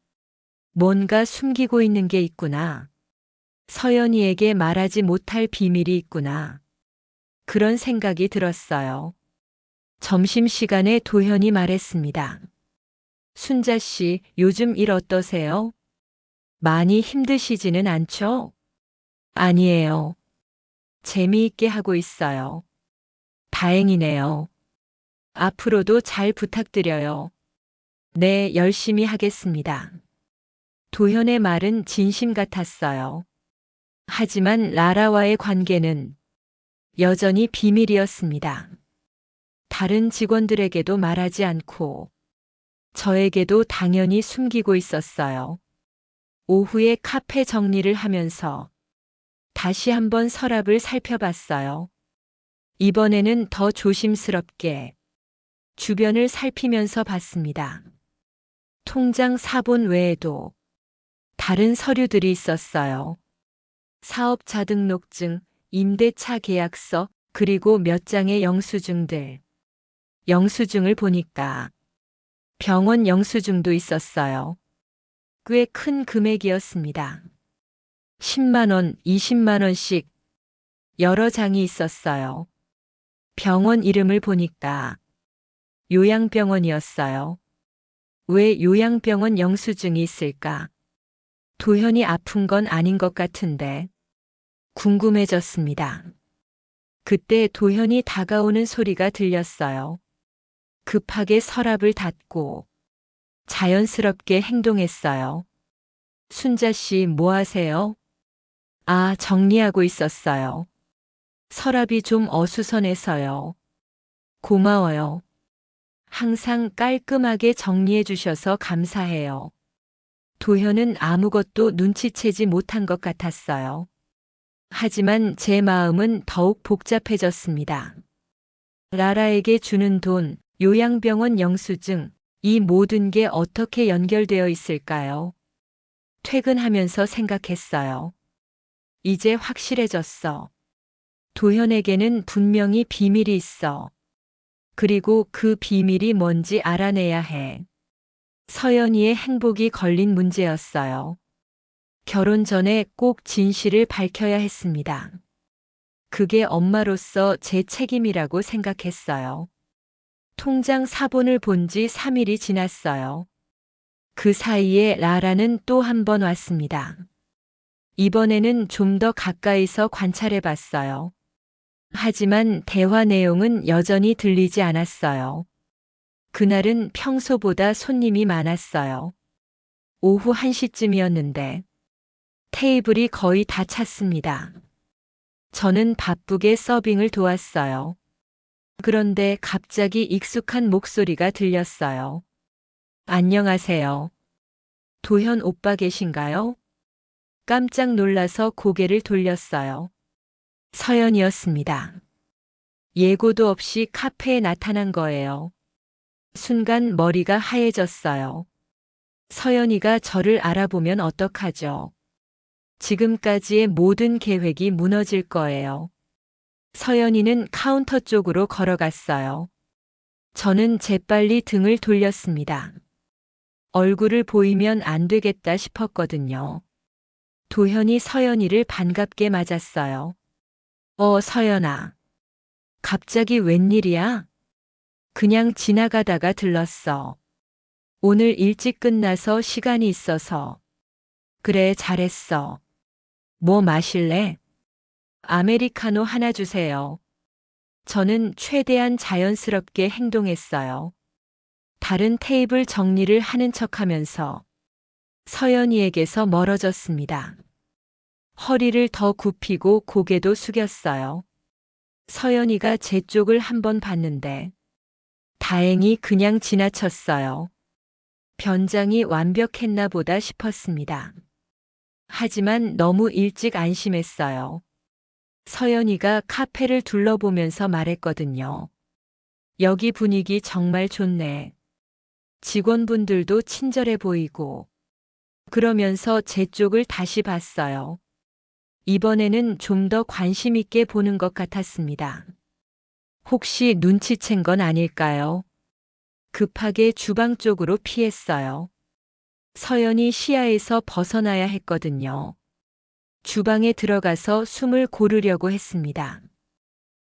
뭔가 숨기고 있는 게 있구나. 서연이에게 말하지 못할 비밀이 있구나. 그런 생각이 들었어요. 점심시간에 도현이 말했습니다. 순자 씨, 요즘 일 어떠세요? 많이 힘드시지는 않죠? 아니에요. 재미있게 하고 있어요. 다행이네요. 앞으로도 잘 부탁드려요. 네, 열심히 하겠습니다. 도현의 말은 진심 같았어요. 하지만 라라와의 관계는 여전히 비밀이었습니다. 다른 직원들에게도 말하지 않고 저에게도 당연히 숨기고 있었어요. 오후에 카페 정리를 하면서 다시 한번 서랍을 살펴봤어요. 이번에는 더 조심스럽게 주변을 살피면서 봤습니다. 통장 사본 외에도 다른 서류들이 있었어요. 사업자 등록증, 임대차 계약서, 그리고 몇 장의 영수증들. 영수증을 보니까 병원 영수증도 있었어요. 꽤 큰 금액이었습니다. 10만 원, 20만 원씩 여러 장이 있었어요. 병원 이름을 보니까 요양병원이었어요. 왜 요양병원 영수증이 있을까? 도현이 아픈 건 아닌 것 같은데 궁금해졌습니다. 그때 도현이 다가오는 소리가 들렸어요. 급하게 서랍을 닫고 자연스럽게 행동했어요. 순자 씨, 뭐 하세요? 아, 정리하고 있었어요. 서랍이 좀 어수선해서요. 고마워요. 항상 깔끔하게 정리해 주셔서 감사해요. 도현은 아무것도 눈치채지 못한 것 같았어요. 하지만 제 마음은 더욱 복잡해졌습니다. 라라에게 주는 돈, 요양병원 영수증, 이 모든 게 어떻게 연결되어 있을까요? 퇴근하면서 생각했어요. 이제 확실해졌어. 도현에게는 분명히 비밀이 있어. 그리고 그 비밀이 뭔지 알아내야 해. 서연이의 행복이 걸린 문제였어요. 결혼 전에 꼭 진실을 밝혀야 했습니다. 그게 엄마로서 제 책임이라고 생각했어요. 통장 사본을 본 지 3일이 지났어요. 그 사이에 라라는 또 한 번 왔습니다. 이번에는 좀 더 가까이서 관찰해 봤어요. 하지만 대화 내용은 여전히 들리지 않았어요. 그날은 평소보다 손님이 많았어요. 오후 1시쯤이었는데 테이블이 거의 다 찼습니다. 저는 바쁘게 서빙을 도왔어요. 그런데 갑자기 익숙한 목소리가 들렸어요. 안녕하세요. 도현 오빠 계신가요? 깜짝 놀라서 고개를 돌렸어요. 서연이었습니다. 예고도 없이 카페에 나타난 거예요. 순간 머리가 하얘졌어요. 서연이가 저를 알아보면 어떡하죠? 지금까지의 모든 계획이 무너질 거예요. 서연이는 카운터 쪽으로 걸어갔어요. 저는 재빨리 등을 돌렸습니다. 얼굴을 보이면 안 되겠다 싶었거든요. 도현이 서연이를 반갑게 맞았어요. 서연아. 갑자기 웬일이야? 그냥 지나가다가 들렀어. 오늘 일찍 끝나서 시간이 있어서. 그래, 잘했어. 뭐 마실래? 아메리카노 하나 주세요. 저는 최대한 자연스럽게 행동했어요. 다른 테이블 정리를 하는 척하면서 서연이에게서 멀어졌습니다. 허리를 더 굽히고 고개도 숙였어요. 서연이가 제 쪽을 한번 봤는데 다행히 그냥 지나쳤어요. 변장이 완벽했나 보다 싶었습니다. 하지만 너무 일찍 안심했어요. 서연이가 카페를 둘러보면서 말했거든요. 여기 분위기 정말 좋네. 직원분들도 친절해 보이고. 그러면서 제 쪽을 다시 봤어요. 이번에는 좀 더 관심 있게 보는 것 같았습니다. 혹시 눈치챈 건 아닐까요? 급하게 주방 쪽으로 피했어요. 서연이 시야에서 벗어나야 했거든요. 주방에 들어가서 숨을 고르려고 했습니다.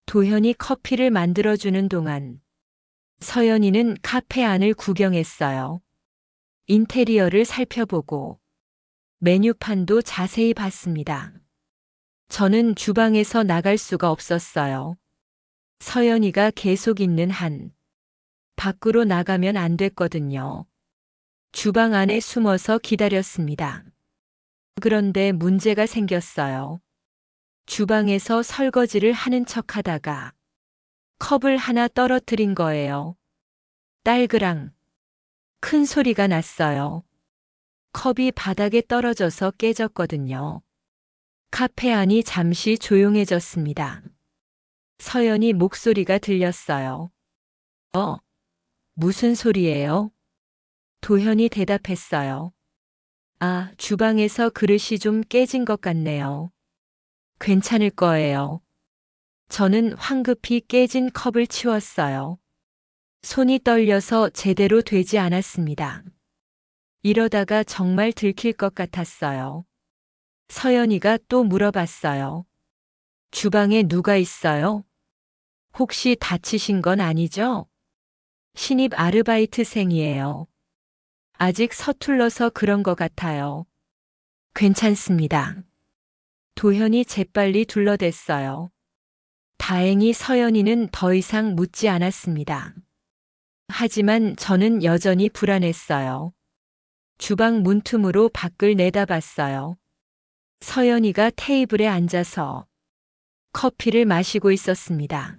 도현이 커피를 만들어주는 동안 서연이는 카페 안을 구경했어요. 인테리어를 살펴보고 메뉴판도 자세히 봤습니다. 저는 주방에서 나갈 수가 없었어요. 서연이가 계속 있는 한 밖으로 나가면 안 됐거든요. 주방 안에 숨어서 기다렸습니다. 그런데 문제가 생겼어요. 주방에서 설거지를 하는 척 하다가 컵을 하나 떨어뜨린 거예요. 딸그랑 큰 소리가 났어요. 컵이 바닥에 떨어져서 깨졌거든요. 카페 안이 잠시 조용해졌습니다. 서연이 목소리가 들렸어요. 무슨 소리예요? 도현이 대답했어요. 주방에서 그릇이 좀 깨진 것 같네요. 괜찮을 거예요. 저는 황급히 깨진 컵을 치웠어요. 손이 떨려서 제대로 되지 않았습니다. 이러다가 정말 들킬 것 같았어요. 서연이가 또 물어봤어요. 주방에 누가 있어요? 혹시 다치신 건 아니죠? 신입 아르바이트생이에요. 아직 서툴러서 그런 것 같아요. 괜찮습니다. 도현이 재빨리 둘러댔어요. 다행히 서연이는 더 이상 묻지 않았습니다. 하지만 저는 여전히 불안했어요. 주방 문틈으로 밖을 내다봤어요. 서연이가 테이블에 앉아서 커피를 마시고 있었습니다.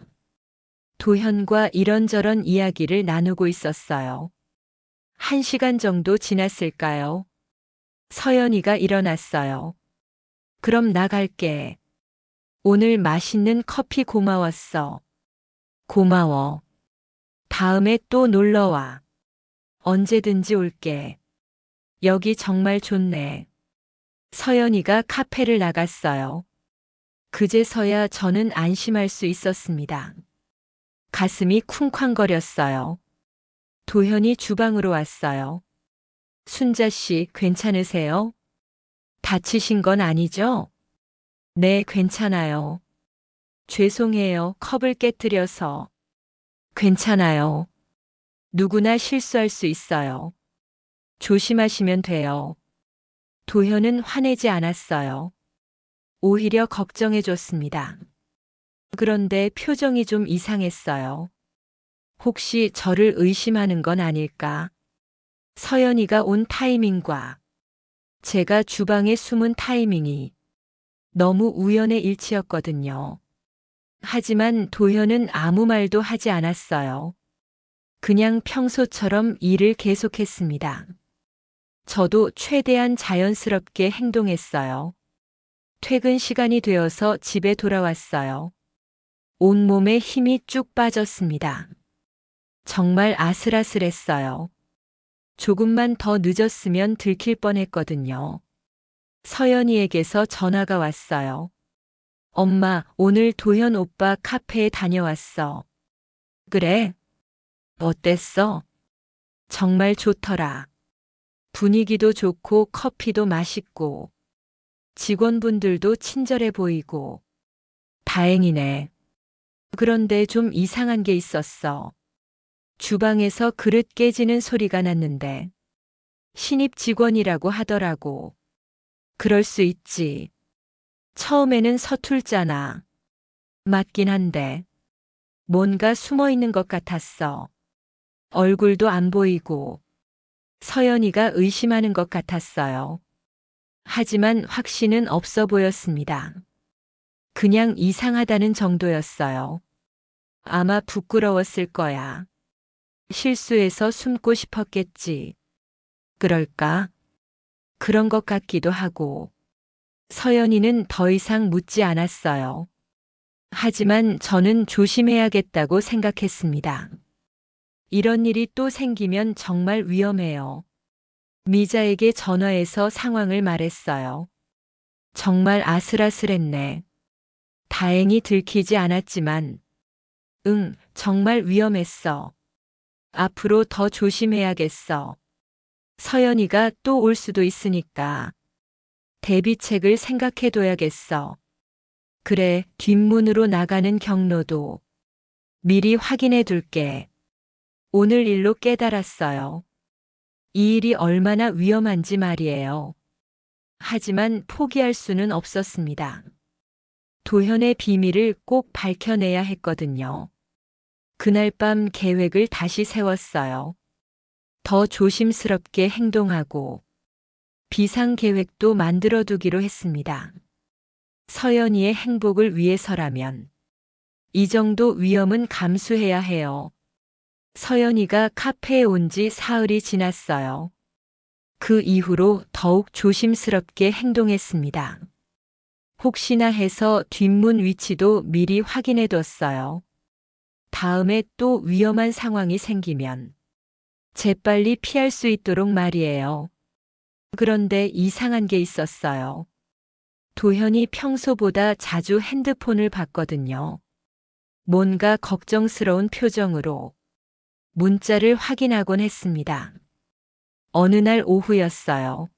도현과 이런저런 이야기를 나누고 있었어요. 1시간 정도 지났을까요? 서연이가 일어났어요. 그럼 나갈게. 오늘 맛있는 커피 고마웠어. 고마워. 다음에 또 놀러와. 언제든지 올게. 여기 정말 좋네. 서연이가 카페를 나갔어요. 그제서야 저는 안심할 수 있었습니다. 가슴이 쿵쾅거렸어요. 도현이 주방으로 왔어요. 순자 씨, 괜찮으세요? 다치신 건 아니죠? 네, 괜찮아요. 죄송해요. 컵을 깨뜨려서. 괜찮아요. 누구나 실수할 수 있어요. 조심하시면 돼요. 도현은 화내지 않았어요. 오히려 걱정해줬습니다. 그런데 표정이 좀 이상했어요. 혹시 저를 의심하는 건 아닐까? 서연이가 온 타이밍과 제가 주방에 숨은 타이밍이 너무 우연의 일치였거든요. 하지만 도현은 아무 말도 하지 않았어요. 그냥 평소처럼 일을 계속했습니다. 저도 최대한 자연스럽게 행동했어요. 퇴근 시간이 되어서 집에 돌아왔어요. 온몸에 힘이 쭉 빠졌습니다. 정말 아슬아슬했어요. 조금만 더 늦었으면 들킬 뻔했거든요. 서연이에게서 전화가 왔어요. 엄마, 오늘 도현 오빠 카페에 다녀왔어. 그래? 어땠어? 정말 좋더라. 분위기도 좋고 커피도 맛있고 직원분들도 친절해 보이고 다행이네. 그런데 좀 이상한 게 있었어. 주방에서 그릇 깨지는 소리가 났는데 신입 직원이라고 하더라고. 그럴 수 있지. 처음에는 서툴잖아. 맞긴 한데 뭔가 숨어 있는 것 같았어. 얼굴도 안 보이고 서연이가 의심하는 것 같았어요. 하지만 확신은 없어 보였습니다. 그냥 이상하다는 정도였어요. 아마 부끄러웠을 거야. 실수해서 숨고 싶었겠지. 그럴까? 그런 것 같기도 하고. 서연이는 더 이상 묻지 않았어요. 하지만 저는 조심해야겠다고 생각했습니다. 이런 일이 또 생기면 정말 위험해요. 미자에게 전화해서 상황을 말했어요. 정말 아슬아슬했네. 다행히 들키지 않았지만, 응, 정말 위험했어. 앞으로 더 조심해야겠어. 서연이가 또 올 수도 있으니까 대비책을 생각해둬야겠어. 그래, 뒷문으로 나가는 경로도 미리 확인해 둘게. 오늘 일로 깨달았어요. 이 일이 얼마나 위험한지 말이에요. 하지만 포기할 수는 없었습니다. 도현의 비밀을 꼭 밝혀내야 했거든요. 그날 밤 계획을 다시 세웠어요. 더 조심스럽게 행동하고 비상 계획도 만들어두기로 했습니다. 서연이의 행복을 위해서라면 이 정도 위험은 감수해야 해요. 서연이가 카페에 온 지 사흘이 지났어요. 그 이후로 더욱 조심스럽게 행동했습니다. 혹시나 해서 뒷문 위치도 미리 확인해 뒀어요. 다음에 또 위험한 상황이 생기면 재빨리 피할 수 있도록 말이에요. 그런데 이상한 게 있었어요. 도현이 평소보다 자주 핸드폰을 봤거든요. 뭔가 걱정스러운 표정으로 문자를 확인하곤 했습니다. 어느 날 오후였어요.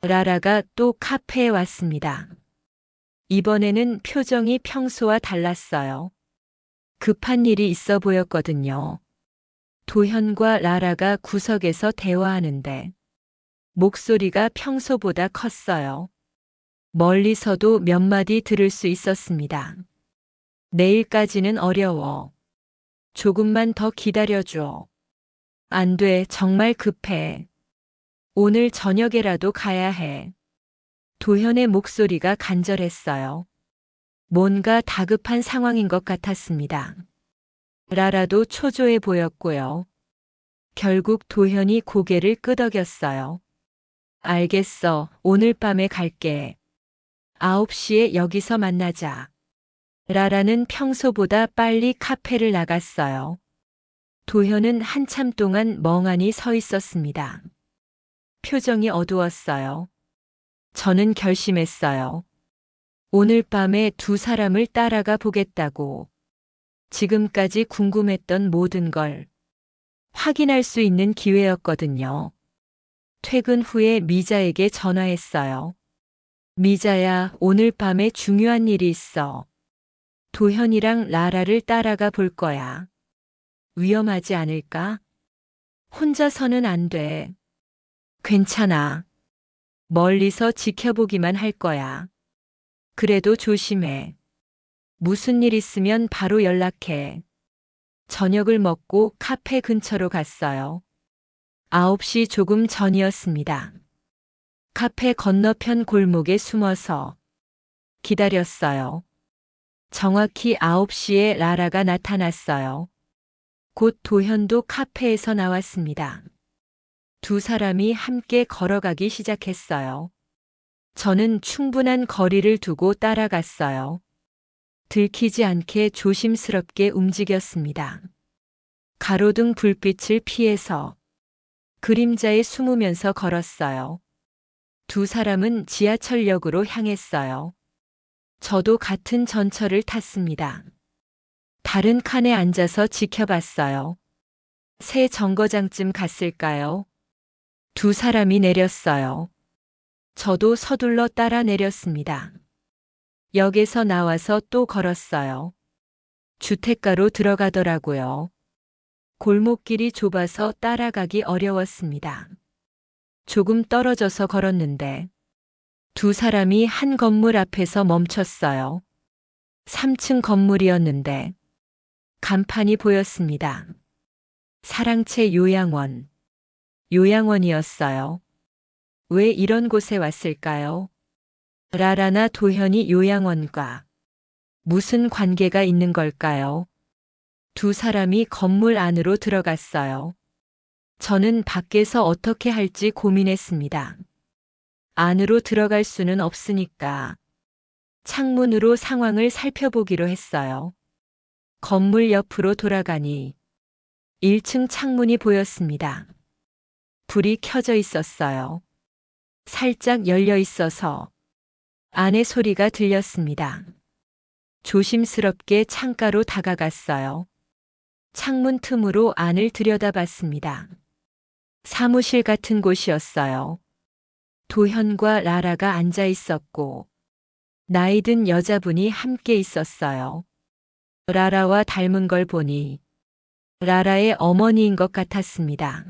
라라가 또 카페에 왔습니다. 이번에는 표정이 평소와 달랐어요. 급한 일이 있어 보였거든요. 도현과 라라가 구석에서 대화하는데 목소리가 평소보다 컸어요. 멀리서도 몇 마디 들을 수 있었습니다. 내일까지는 어려워. 조금만 더 기다려줘. 안 돼, 정말 급해. 오늘 저녁에라도 가야 해. 도현의 목소리가 간절했어요. 뭔가 다급한 상황인 것 같았습니다. 라라도 초조해 보였고요. 결국 도현이 고개를 끄덕였어요. 알겠어, 오늘 밤에 갈게. 9시에 여기서 만나자. 라라는 평소보다 빨리 카페를 나갔어요. 도현은 한참 동안 멍하니 서 있었습니다. 표정이 어두웠어요. 저는 결심했어요. 오늘 밤에 두 사람을 따라가 보겠다고. 지금까지 궁금했던 모든 걸 확인할 수 있는 기회였거든요. 퇴근 후에 미자에게 전화했어요. 미자야, 오늘 밤에 중요한 일이 있어. 도현이랑 라라를 따라가 볼 거야. 위험하지 않을까? 혼자서는 안 돼. 괜찮아. 멀리서 지켜보기만 할 거야. 그래도 조심해. 무슨 일 있으면 바로 연락해. 저녁을 먹고 카페 근처로 갔어요. 9시 조금 전이었습니다. 카페 건너편 골목에 숨어서 기다렸어요. 정확히 9시에 라라가 나타났어요. 곧 도현도 카페에서 나왔습니다. 두 사람이 함께 걸어가기 시작했어요. 저는 충분한 거리를 두고 따라갔어요. 들키지 않게 조심스럽게 움직였습니다. 가로등 불빛을 피해서 그림자에 숨으면서 걸었어요. 두 사람은 지하철역으로 향했어요. 저도 같은 전철을 탔습니다. 다른 칸에 앉아서 지켜봤어요. 새 정거장쯤 갔을까요? 두 사람이 내렸어요. 저도 서둘러 따라 내렸습니다. 역에서 나와서 또 걸었어요. 주택가로 들어가더라고요. 골목길이 좁아서 따라가기 어려웠습니다. 조금 떨어져서 걸었는데 두 사람이 한 건물 앞에서 멈췄어요. 3층 건물이었는데 간판이 보였습니다. 사랑채 요양원. 요양원이었어요. 왜 이런 곳에 왔을까요? 라라나 도현이 요양원과 무슨 관계가 있는 걸까요? 두 사람이 건물 안으로 들어갔어요. 저는 밖에서 어떻게 할지 고민했습니다. 안으로 들어갈 수는 없으니까 창문으로 상황을 살펴보기로 했어요. 건물 옆으로 돌아가니 1층 창문이 보였습니다. 불이 켜져 있었어요. 살짝 열려 있어서 안에 소리가 들렸습니다. 조심스럽게 창가로 다가갔어요. 창문 틈으로 안을 들여다봤습니다. 사무실 같은 곳이었어요. 도현과 라라가 앉아 있었고 나이든 여자분이 함께 있었어요. 라라와 닮은 걸 보니 라라의 어머니인 것 같았습니다.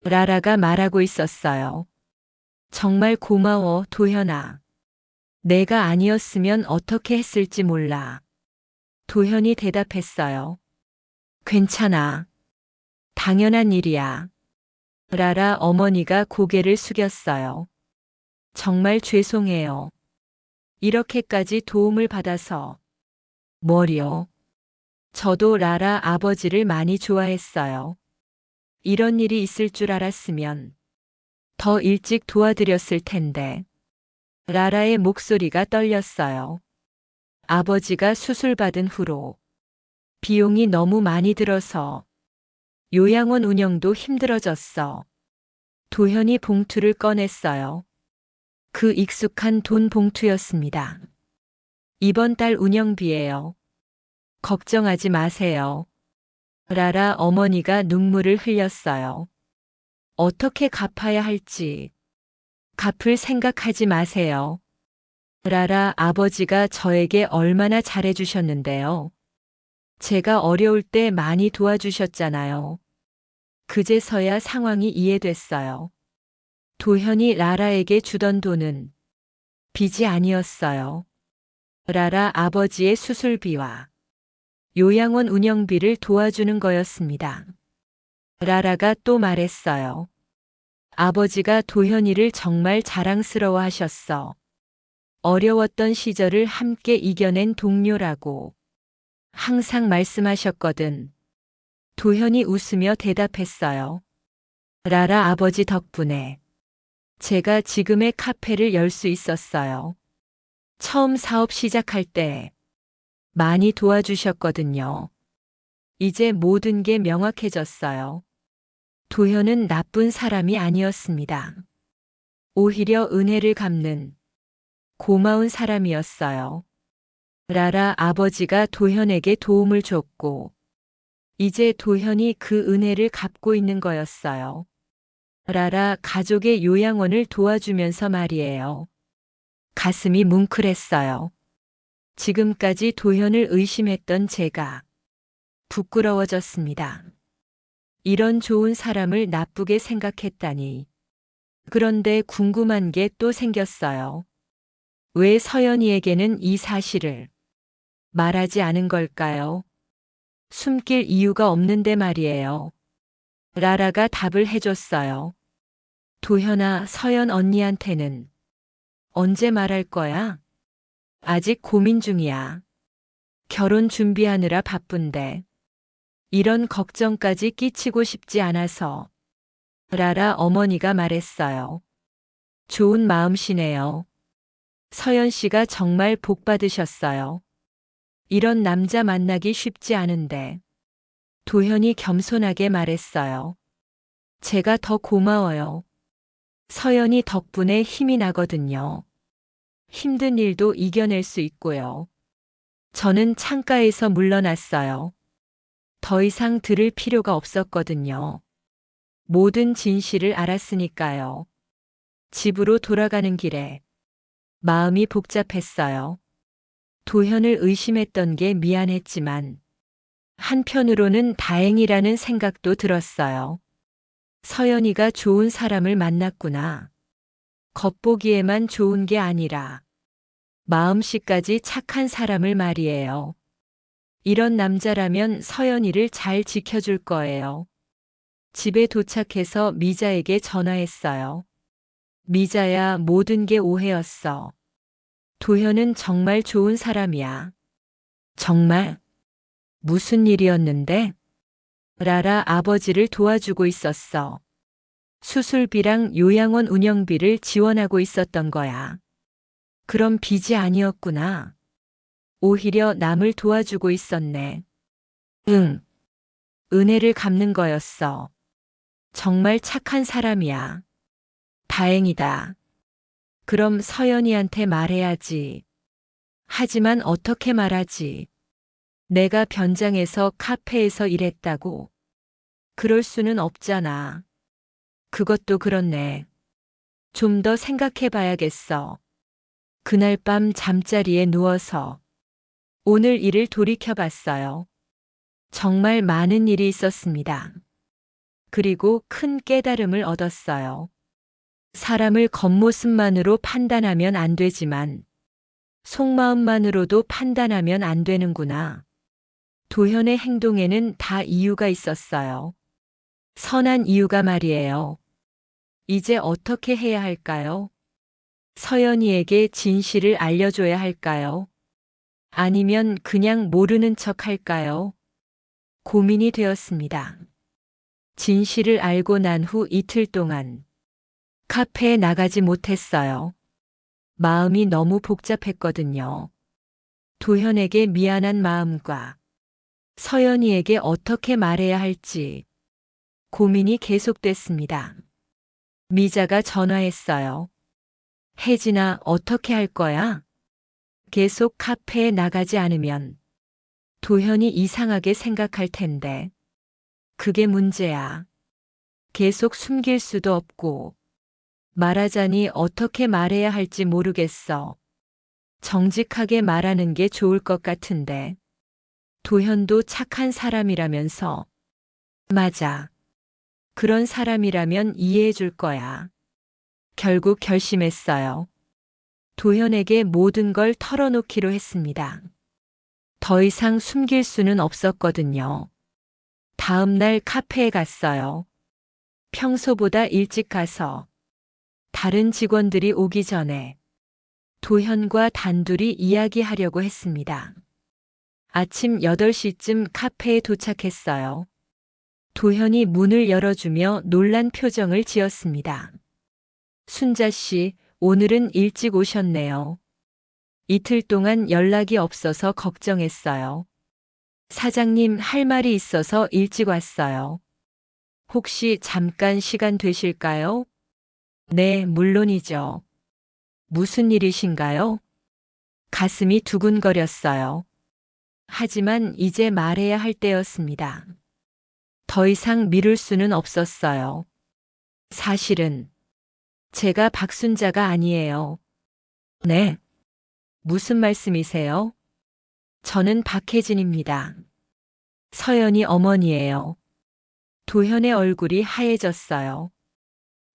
라라가 말하고 있었어요. 정말 고마워, 도현아. 내가 아니었으면 어떻게 했을지 몰라. 도현이 대답했어요. 괜찮아. 당연한 일이야. 라라 어머니가 고개를 숙였어요. 정말 죄송해요. 이렇게까지 도움을 받아서. 뭐요? 저도 라라 아버지를 많이 좋아했어요. 이런 일이 있을 줄 알았으면 더 일찍 도와드렸을 텐데. 라라의 목소리가 떨렸어요. 아버지가 수술받은 후로 비용이 너무 많이 들어서 요양원 운영도 힘들어졌어. 도현이 봉투를 꺼냈어요. 그 익숙한 돈 봉투였습니다. 이번 달 운영비예요. 걱정하지 마세요. 라라 어머니가 눈물을 흘렸어요. 어떻게 갚아야 할지. 갚을 생각하지 마세요. 라라 아버지가 저에게 얼마나 잘해주셨는데요. 제가 어려울 때 많이 도와주셨잖아요. 그제서야 상황이 이해됐어요. 도현이 라라에게 주던 돈은 빚이 아니었어요. 라라 아버지의 수술비와 요양원 운영비를 도와주는 거였습니다. 라라가 또 말했어요. 아버지가 도현이를 정말 자랑스러워 하셨어. 어려웠던 시절을 함께 이겨낸 동료라고 항상 말씀하셨거든. 도현이 웃으며 대답했어요. 라라 아버지 덕분에 제가 지금의 카페를 열 수 있었어요. 처음 사업 시작할 때 많이 도와주셨거든요. 이제 모든 게 명확해졌어요. 도현은 나쁜 사람이 아니었습니다. 오히려 은혜를 갚는 고마운 사람이었어요. 라라 아버지가 도현에게 도움을 줬고 이제 도현이 그 은혜를 갚고 있는 거였어요. 라라 가족의 요양원을 도와주면서 말이에요. 가슴이 뭉클했어요. 지금까지 도현을 의심했던 제가 부끄러워졌습니다. 이런 좋은 사람을 나쁘게 생각했다니. 그런데 궁금한 게 또 생겼어요. 왜 서연이에게는 이 사실을 말하지 않은 걸까요? 숨길 이유가 없는데 말이에요. 라라가 답을 해줬어요. 도현아, 서연 언니한테는 언제 말할 거야? 아직 고민 중이야. 결혼 준비하느라 바쁜데 이런 걱정까지 끼치고 싶지 않아서. 라라 어머니가 말했어요. 좋은 마음씨네요. 서연 씨가 정말 복 받으셨어요. 이런 남자 만나기 쉽지 않은데. 도현이 겸손하게 말했어요. 제가 더 고마워요. 서연이 덕분에 힘이 나거든요. 힘든 일도 이겨낼 수 있고요. 저는 창가에서 물러났어요. 더 이상 들을 필요가 없었거든요. 모든 진실을 알았으니까요. 집으로 돌아가는 길에 마음이 복잡했어요. 도현을 의심했던 게 미안했지만 한편으로는 다행이라는 생각도 들었어요. 서연이가 좋은 사람을 만났구나. 겉보기에만 좋은 게 아니라 마음씨까지 착한 사람을 말이에요. 이런 남자라면 서연이를 잘 지켜줄 거예요. 집에 도착해서 미자에게 전화했어요. 미자야, 모든 게 오해였어. 도현은 정말 좋은 사람이야. 정말? 무슨 일이었는데? 라라 아버지를 도와주고 있었어. 수술비랑 요양원 운영비를 지원하고 있었던 거야. 그럼 빚이 아니었구나. 오히려 남을 도와주고 있었네. 응. 은혜를 갚는 거였어. 정말 착한 사람이야. 다행이다. 그럼 서연이한테 말해야지. 하지만 어떻게 말하지? 내가 변장해서 카페에서 일했다고. 그럴 수는 없잖아. 그것도 그렇네. 좀 더 생각해 봐야겠어. 그날 밤 잠자리에 누워서 오늘 일을 돌이켜 봤어요. 정말 많은 일이 있었습니다. 그리고 큰 깨달음을 얻었어요. 사람을 겉모습만으로 판단하면 안 되지만 속마음만으로도 판단하면 안 되는구나. 도현의 행동에는 다 이유가 있었어요. 선한 이유가 말이에요. 이제 어떻게 해야 할까요? 서연이에게 진실을 알려줘야 할까요? 아니면 그냥 모르는 척 할까요? 고민이 되었습니다. 진실을 알고 난 후 이틀 동안 카페에 나가지 못했어요. 마음이 너무 복잡했거든요. 도현에게 미안한 마음과 서연이에게 어떻게 말해야 할지 고민이 계속됐습니다. 미자가 전화했어요. 혜진아, 어떻게 할 거야? 계속 카페에 나가지 않으면 도현이 이상하게 생각할 텐데. 그게 문제야. 계속 숨길 수도 없고 말하자니 어떻게 말해야 할지 모르겠어. 정직하게 말하는 게 좋을 것 같은데. 도현도 착한 사람이라면서. 맞아. 그런 사람이라면 이해해 줄 거야. 결국 결심했어요. 도현에게 모든 걸 털어놓기로 했습니다. 더 이상 숨길 수는 없었거든요. 다음 날 카페에 갔어요. 평소보다 일찍 가서 다른 직원들이 오기 전에 도현과 단둘이 이야기하려고 했습니다. 아침 8시쯤 카페에 도착했어요. 도현이 문을 열어주며 놀란 표정을 지었습니다. 순자 씨, 오늘은 일찍 오셨네요. 이틀 동안 연락이 없어서 걱정했어요. 사장님, 할 말이 있어서 일찍 왔어요. 혹시 잠깐 시간 되실까요? 네, 물론이죠. 무슨 일이신가요? 가슴이 두근거렸어요. 하지만 이제 말해야 할 때였습니다. 더 이상 미룰 수는 없었어요. 사실은 제가 박순자가 아니에요. 네. 무슨 말씀이세요? 저는 박혜진입니다. 서연이 어머니예요. 도현의 얼굴이 하얘졌어요.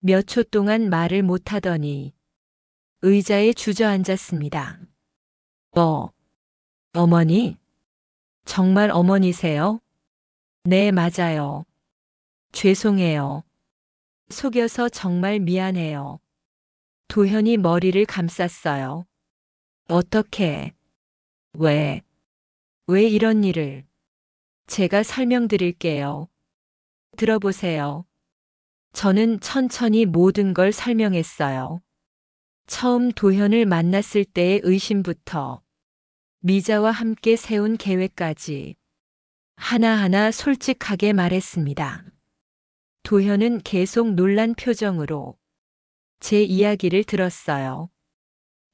몇 초 동안 말을 못하더니 의자에 주저앉았습니다. 어머니? 정말 어머니세요? 네, 맞아요. 죄송해요. 속여서 정말 미안해요. 도현이 머리를 감쌌어요. 어떻게? 왜? 왜 이런 일을? 제가 설명드릴게요. 들어보세요. 저는 천천히 모든 걸 설명했어요. 처음 도현을 만났을 때의 의심부터 미자와 함께 세운 계획까지 하나하나 솔직하게 말했습니다. 도현은 계속 놀란 표정으로 제 이야기를 들었어요.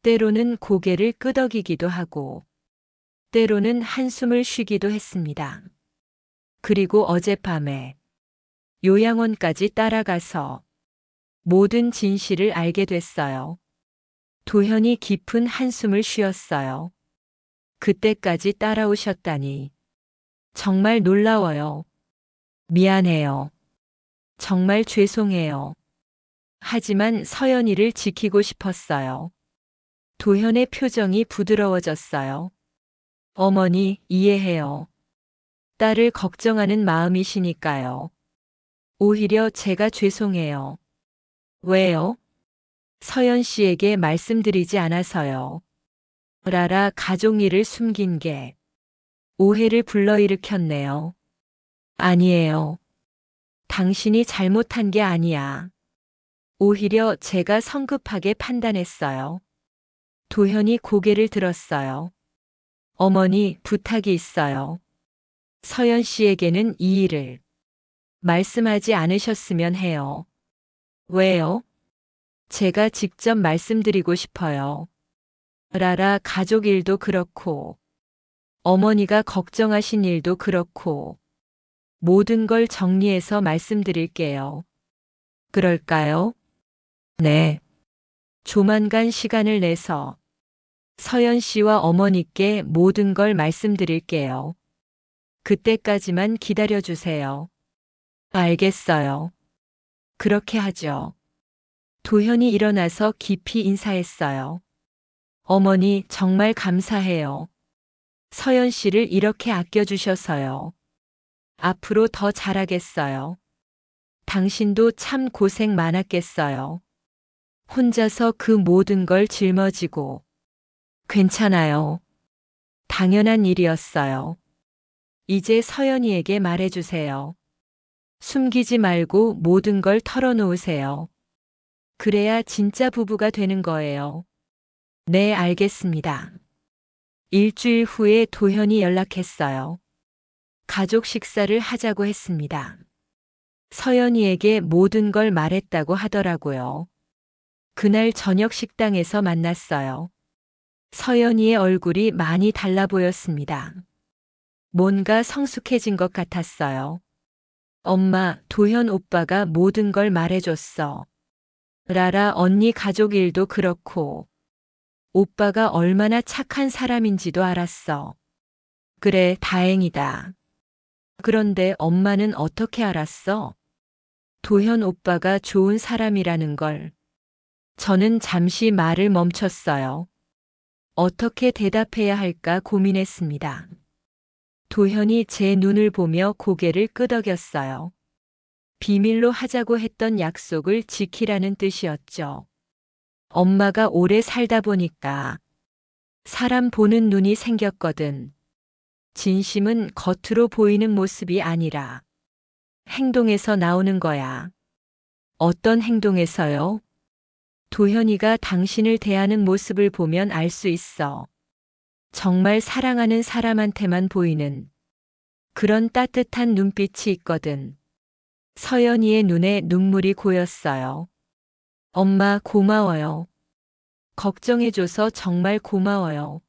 때로는 고개를 끄덕이기도 하고, 때로는 한숨을 쉬기도 했습니다. 그리고 어젯밤에 요양원까지 따라가서 모든 진실을 알게 됐어요. 도현이 깊은 한숨을 쉬었어요. 그때까지 따라오셨다니. 정말 놀라워요. 미안해요. 정말 죄송해요. 하지만 서연이를 지키고 싶었어요. 도현의 표정이 부드러워졌어요. 어머니, 이해해요. 딸을 걱정하는 마음이시니까요. 오히려 제가 죄송해요. 왜요? 서연 씨에게 말씀드리지 않아서요. 라라 가족 일을 숨긴 게 오해를 불러일으켰네요. 아니에요. 당신이 잘못한 게 아니야. 오히려 제가 성급하게 판단했어요. 도현이 고개를 들었어요. 어머니, 부탁이 있어요. 서연 씨에게는 이 일을 말씀하지 않으셨으면 해요. 왜요? 제가 직접 말씀드리고 싶어요. 라라 가족 일도 그렇고, 어머니가 걱정하신 일도 그렇고, 모든 걸 정리해서 말씀드릴게요. 그럴까요? 네. 조만간 시간을 내서 서연 씨와 어머니께 모든 걸 말씀드릴게요. 그때까지만 기다려주세요. 알겠어요. 그렇게 하죠. 도현이 일어나서 깊이 인사했어요. 어머니, 정말 감사해요. 서연 씨를 이렇게 아껴주셔서요. 앞으로 더 잘하겠어요. 당신도 참 고생 많았겠어요. 혼자서 그 모든 걸 짊어지고. 괜찮아요. 당연한 일이었어요. 이제 서연이에게 말해주세요. 숨기지 말고 모든 걸 털어놓으세요. 그래야 진짜 부부가 되는 거예요. 네, 알겠습니다. 일주일 후에 도현이 연락했어요. 가족 식사를 하자고 했습니다. 서연이에게 모든 걸 말했다고 하더라고요. 그날 저녁 식당에서 만났어요. 서연이의 얼굴이 많이 달라 보였습니다. 뭔가 성숙해진 것 같았어요. 엄마, 도현 오빠가 모든 걸 말해줬어. 라라 언니 가족 일도 그렇고, 오빠가 얼마나 착한 사람인지도 알았어. 그래, 다행이다. 그런데 엄마는 어떻게 알았어? 도현 오빠가 좋은 사람이라는 걸. 저는 잠시 말을 멈췄어요. 어떻게 대답해야 할까 고민했습니다. 도현이 제 눈을 보며 고개를 끄덕였어요. 비밀로 하자고 했던 약속을 지키라는 뜻이었죠. 엄마가 오래 살다 보니까 사람 보는 눈이 생겼거든. 진심은 겉으로 보이는 모습이 아니라 행동에서 나오는 거야. 어떤 행동에서요? 도현이가 당신을 대하는 모습을 보면 알 수 있어. 정말 사랑하는 사람한테만 보이는 그런 따뜻한 눈빛이 있거든. 서연이의 눈에 눈물이 고였어요. 엄마 고마워요. 걱정해줘서 정말 고마워요.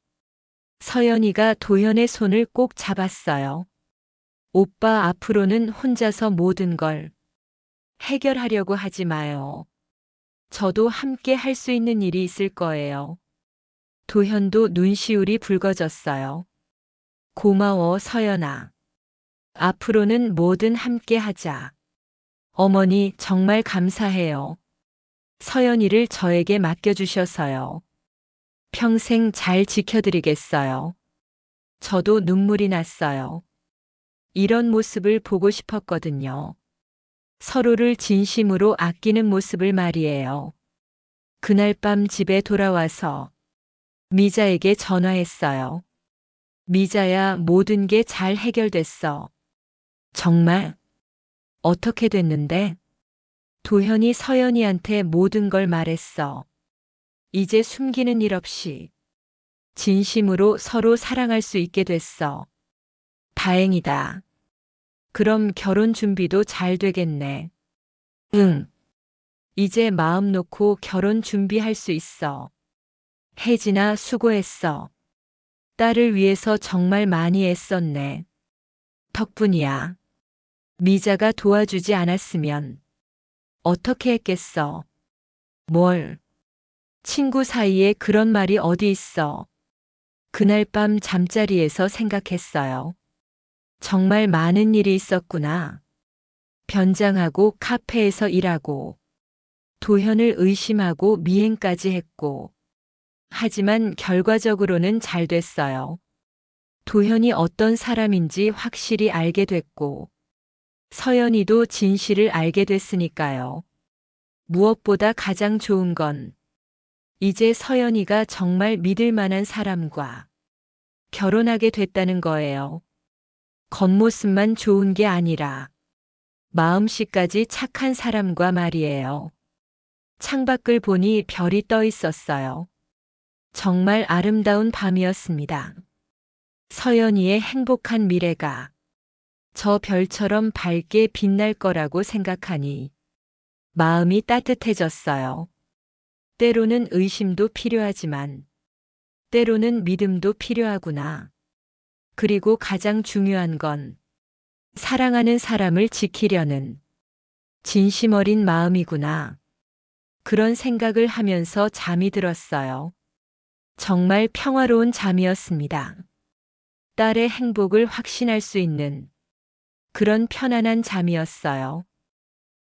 서연이가 도현의 손을 꼭 잡았어요. 오빠 앞으로는 혼자서 모든 걸 해결하려고 하지 마요. 저도 함께 할 수 있는 일이 있을 거예요. 도현도 눈시울이 붉어졌어요. 고마워, 서연아. 앞으로는 뭐든 함께 하자. 어머니, 정말 감사해요. 서연이를 저에게 맡겨주셔서요. 평생 잘 지켜드리겠어요. 저도 눈물이 났어요. 이런 모습을 보고 싶었거든요. 서로를 진심으로 아끼는 모습을 말이에요. 그날 밤 집에 돌아와서 미자에게 전화했어요. 미자야, 모든 게 잘 해결됐어. 정말? 어떻게 됐는데? 도현이 서연이한테 모든 걸 말했어. 이제 숨기는 일 없이 진심으로 서로 사랑할 수 있게 됐어. 다행이다. 그럼 결혼 준비도 잘 되겠네. 응. 이제 마음 놓고 결혼 준비할 수 있어. 혜진아, 수고했어. 딸을 위해서 정말 많이 애썼네. 덕분이야. 미자가 도와주지 않았으면 어떻게 했겠어? 뭘? 친구 사이에 그런 말이 어디 있어? 그날 밤 잠자리에서 생각했어요. 정말 많은 일이 있었구나. 변장하고 카페에서 일하고 도현을 의심하고 미행까지 했고. 하지만 결과적으로는 잘 됐어요. 도현이 어떤 사람인지 확실히 알게 됐고 서연이도 진실을 알게 됐으니까요. 무엇보다 가장 좋은 건 이제 서연이가 정말 믿을 만한 사람과 결혼하게 됐다는 거예요. 겉모습만 좋은 게 아니라 마음씨까지 착한 사람과 말이에요. 창밖을 보니 별이 떠 있었어요. 정말 아름다운 밤이었습니다. 서연이의 행복한 미래가 저 별처럼 밝게 빛날 거라고 생각하니 마음이 따뜻해졌어요. 때로는 의심도 필요하지만 때로는 믿음도 필요하구나. 그리고 가장 중요한 건 사랑하는 사람을 지키려는 진심 어린 마음이구나. 그런 생각을 하면서 잠이 들었어요. 정말 평화로운 잠이었습니다. 딸의 행복을 확신할 수 있는 그런 편안한 잠이었어요.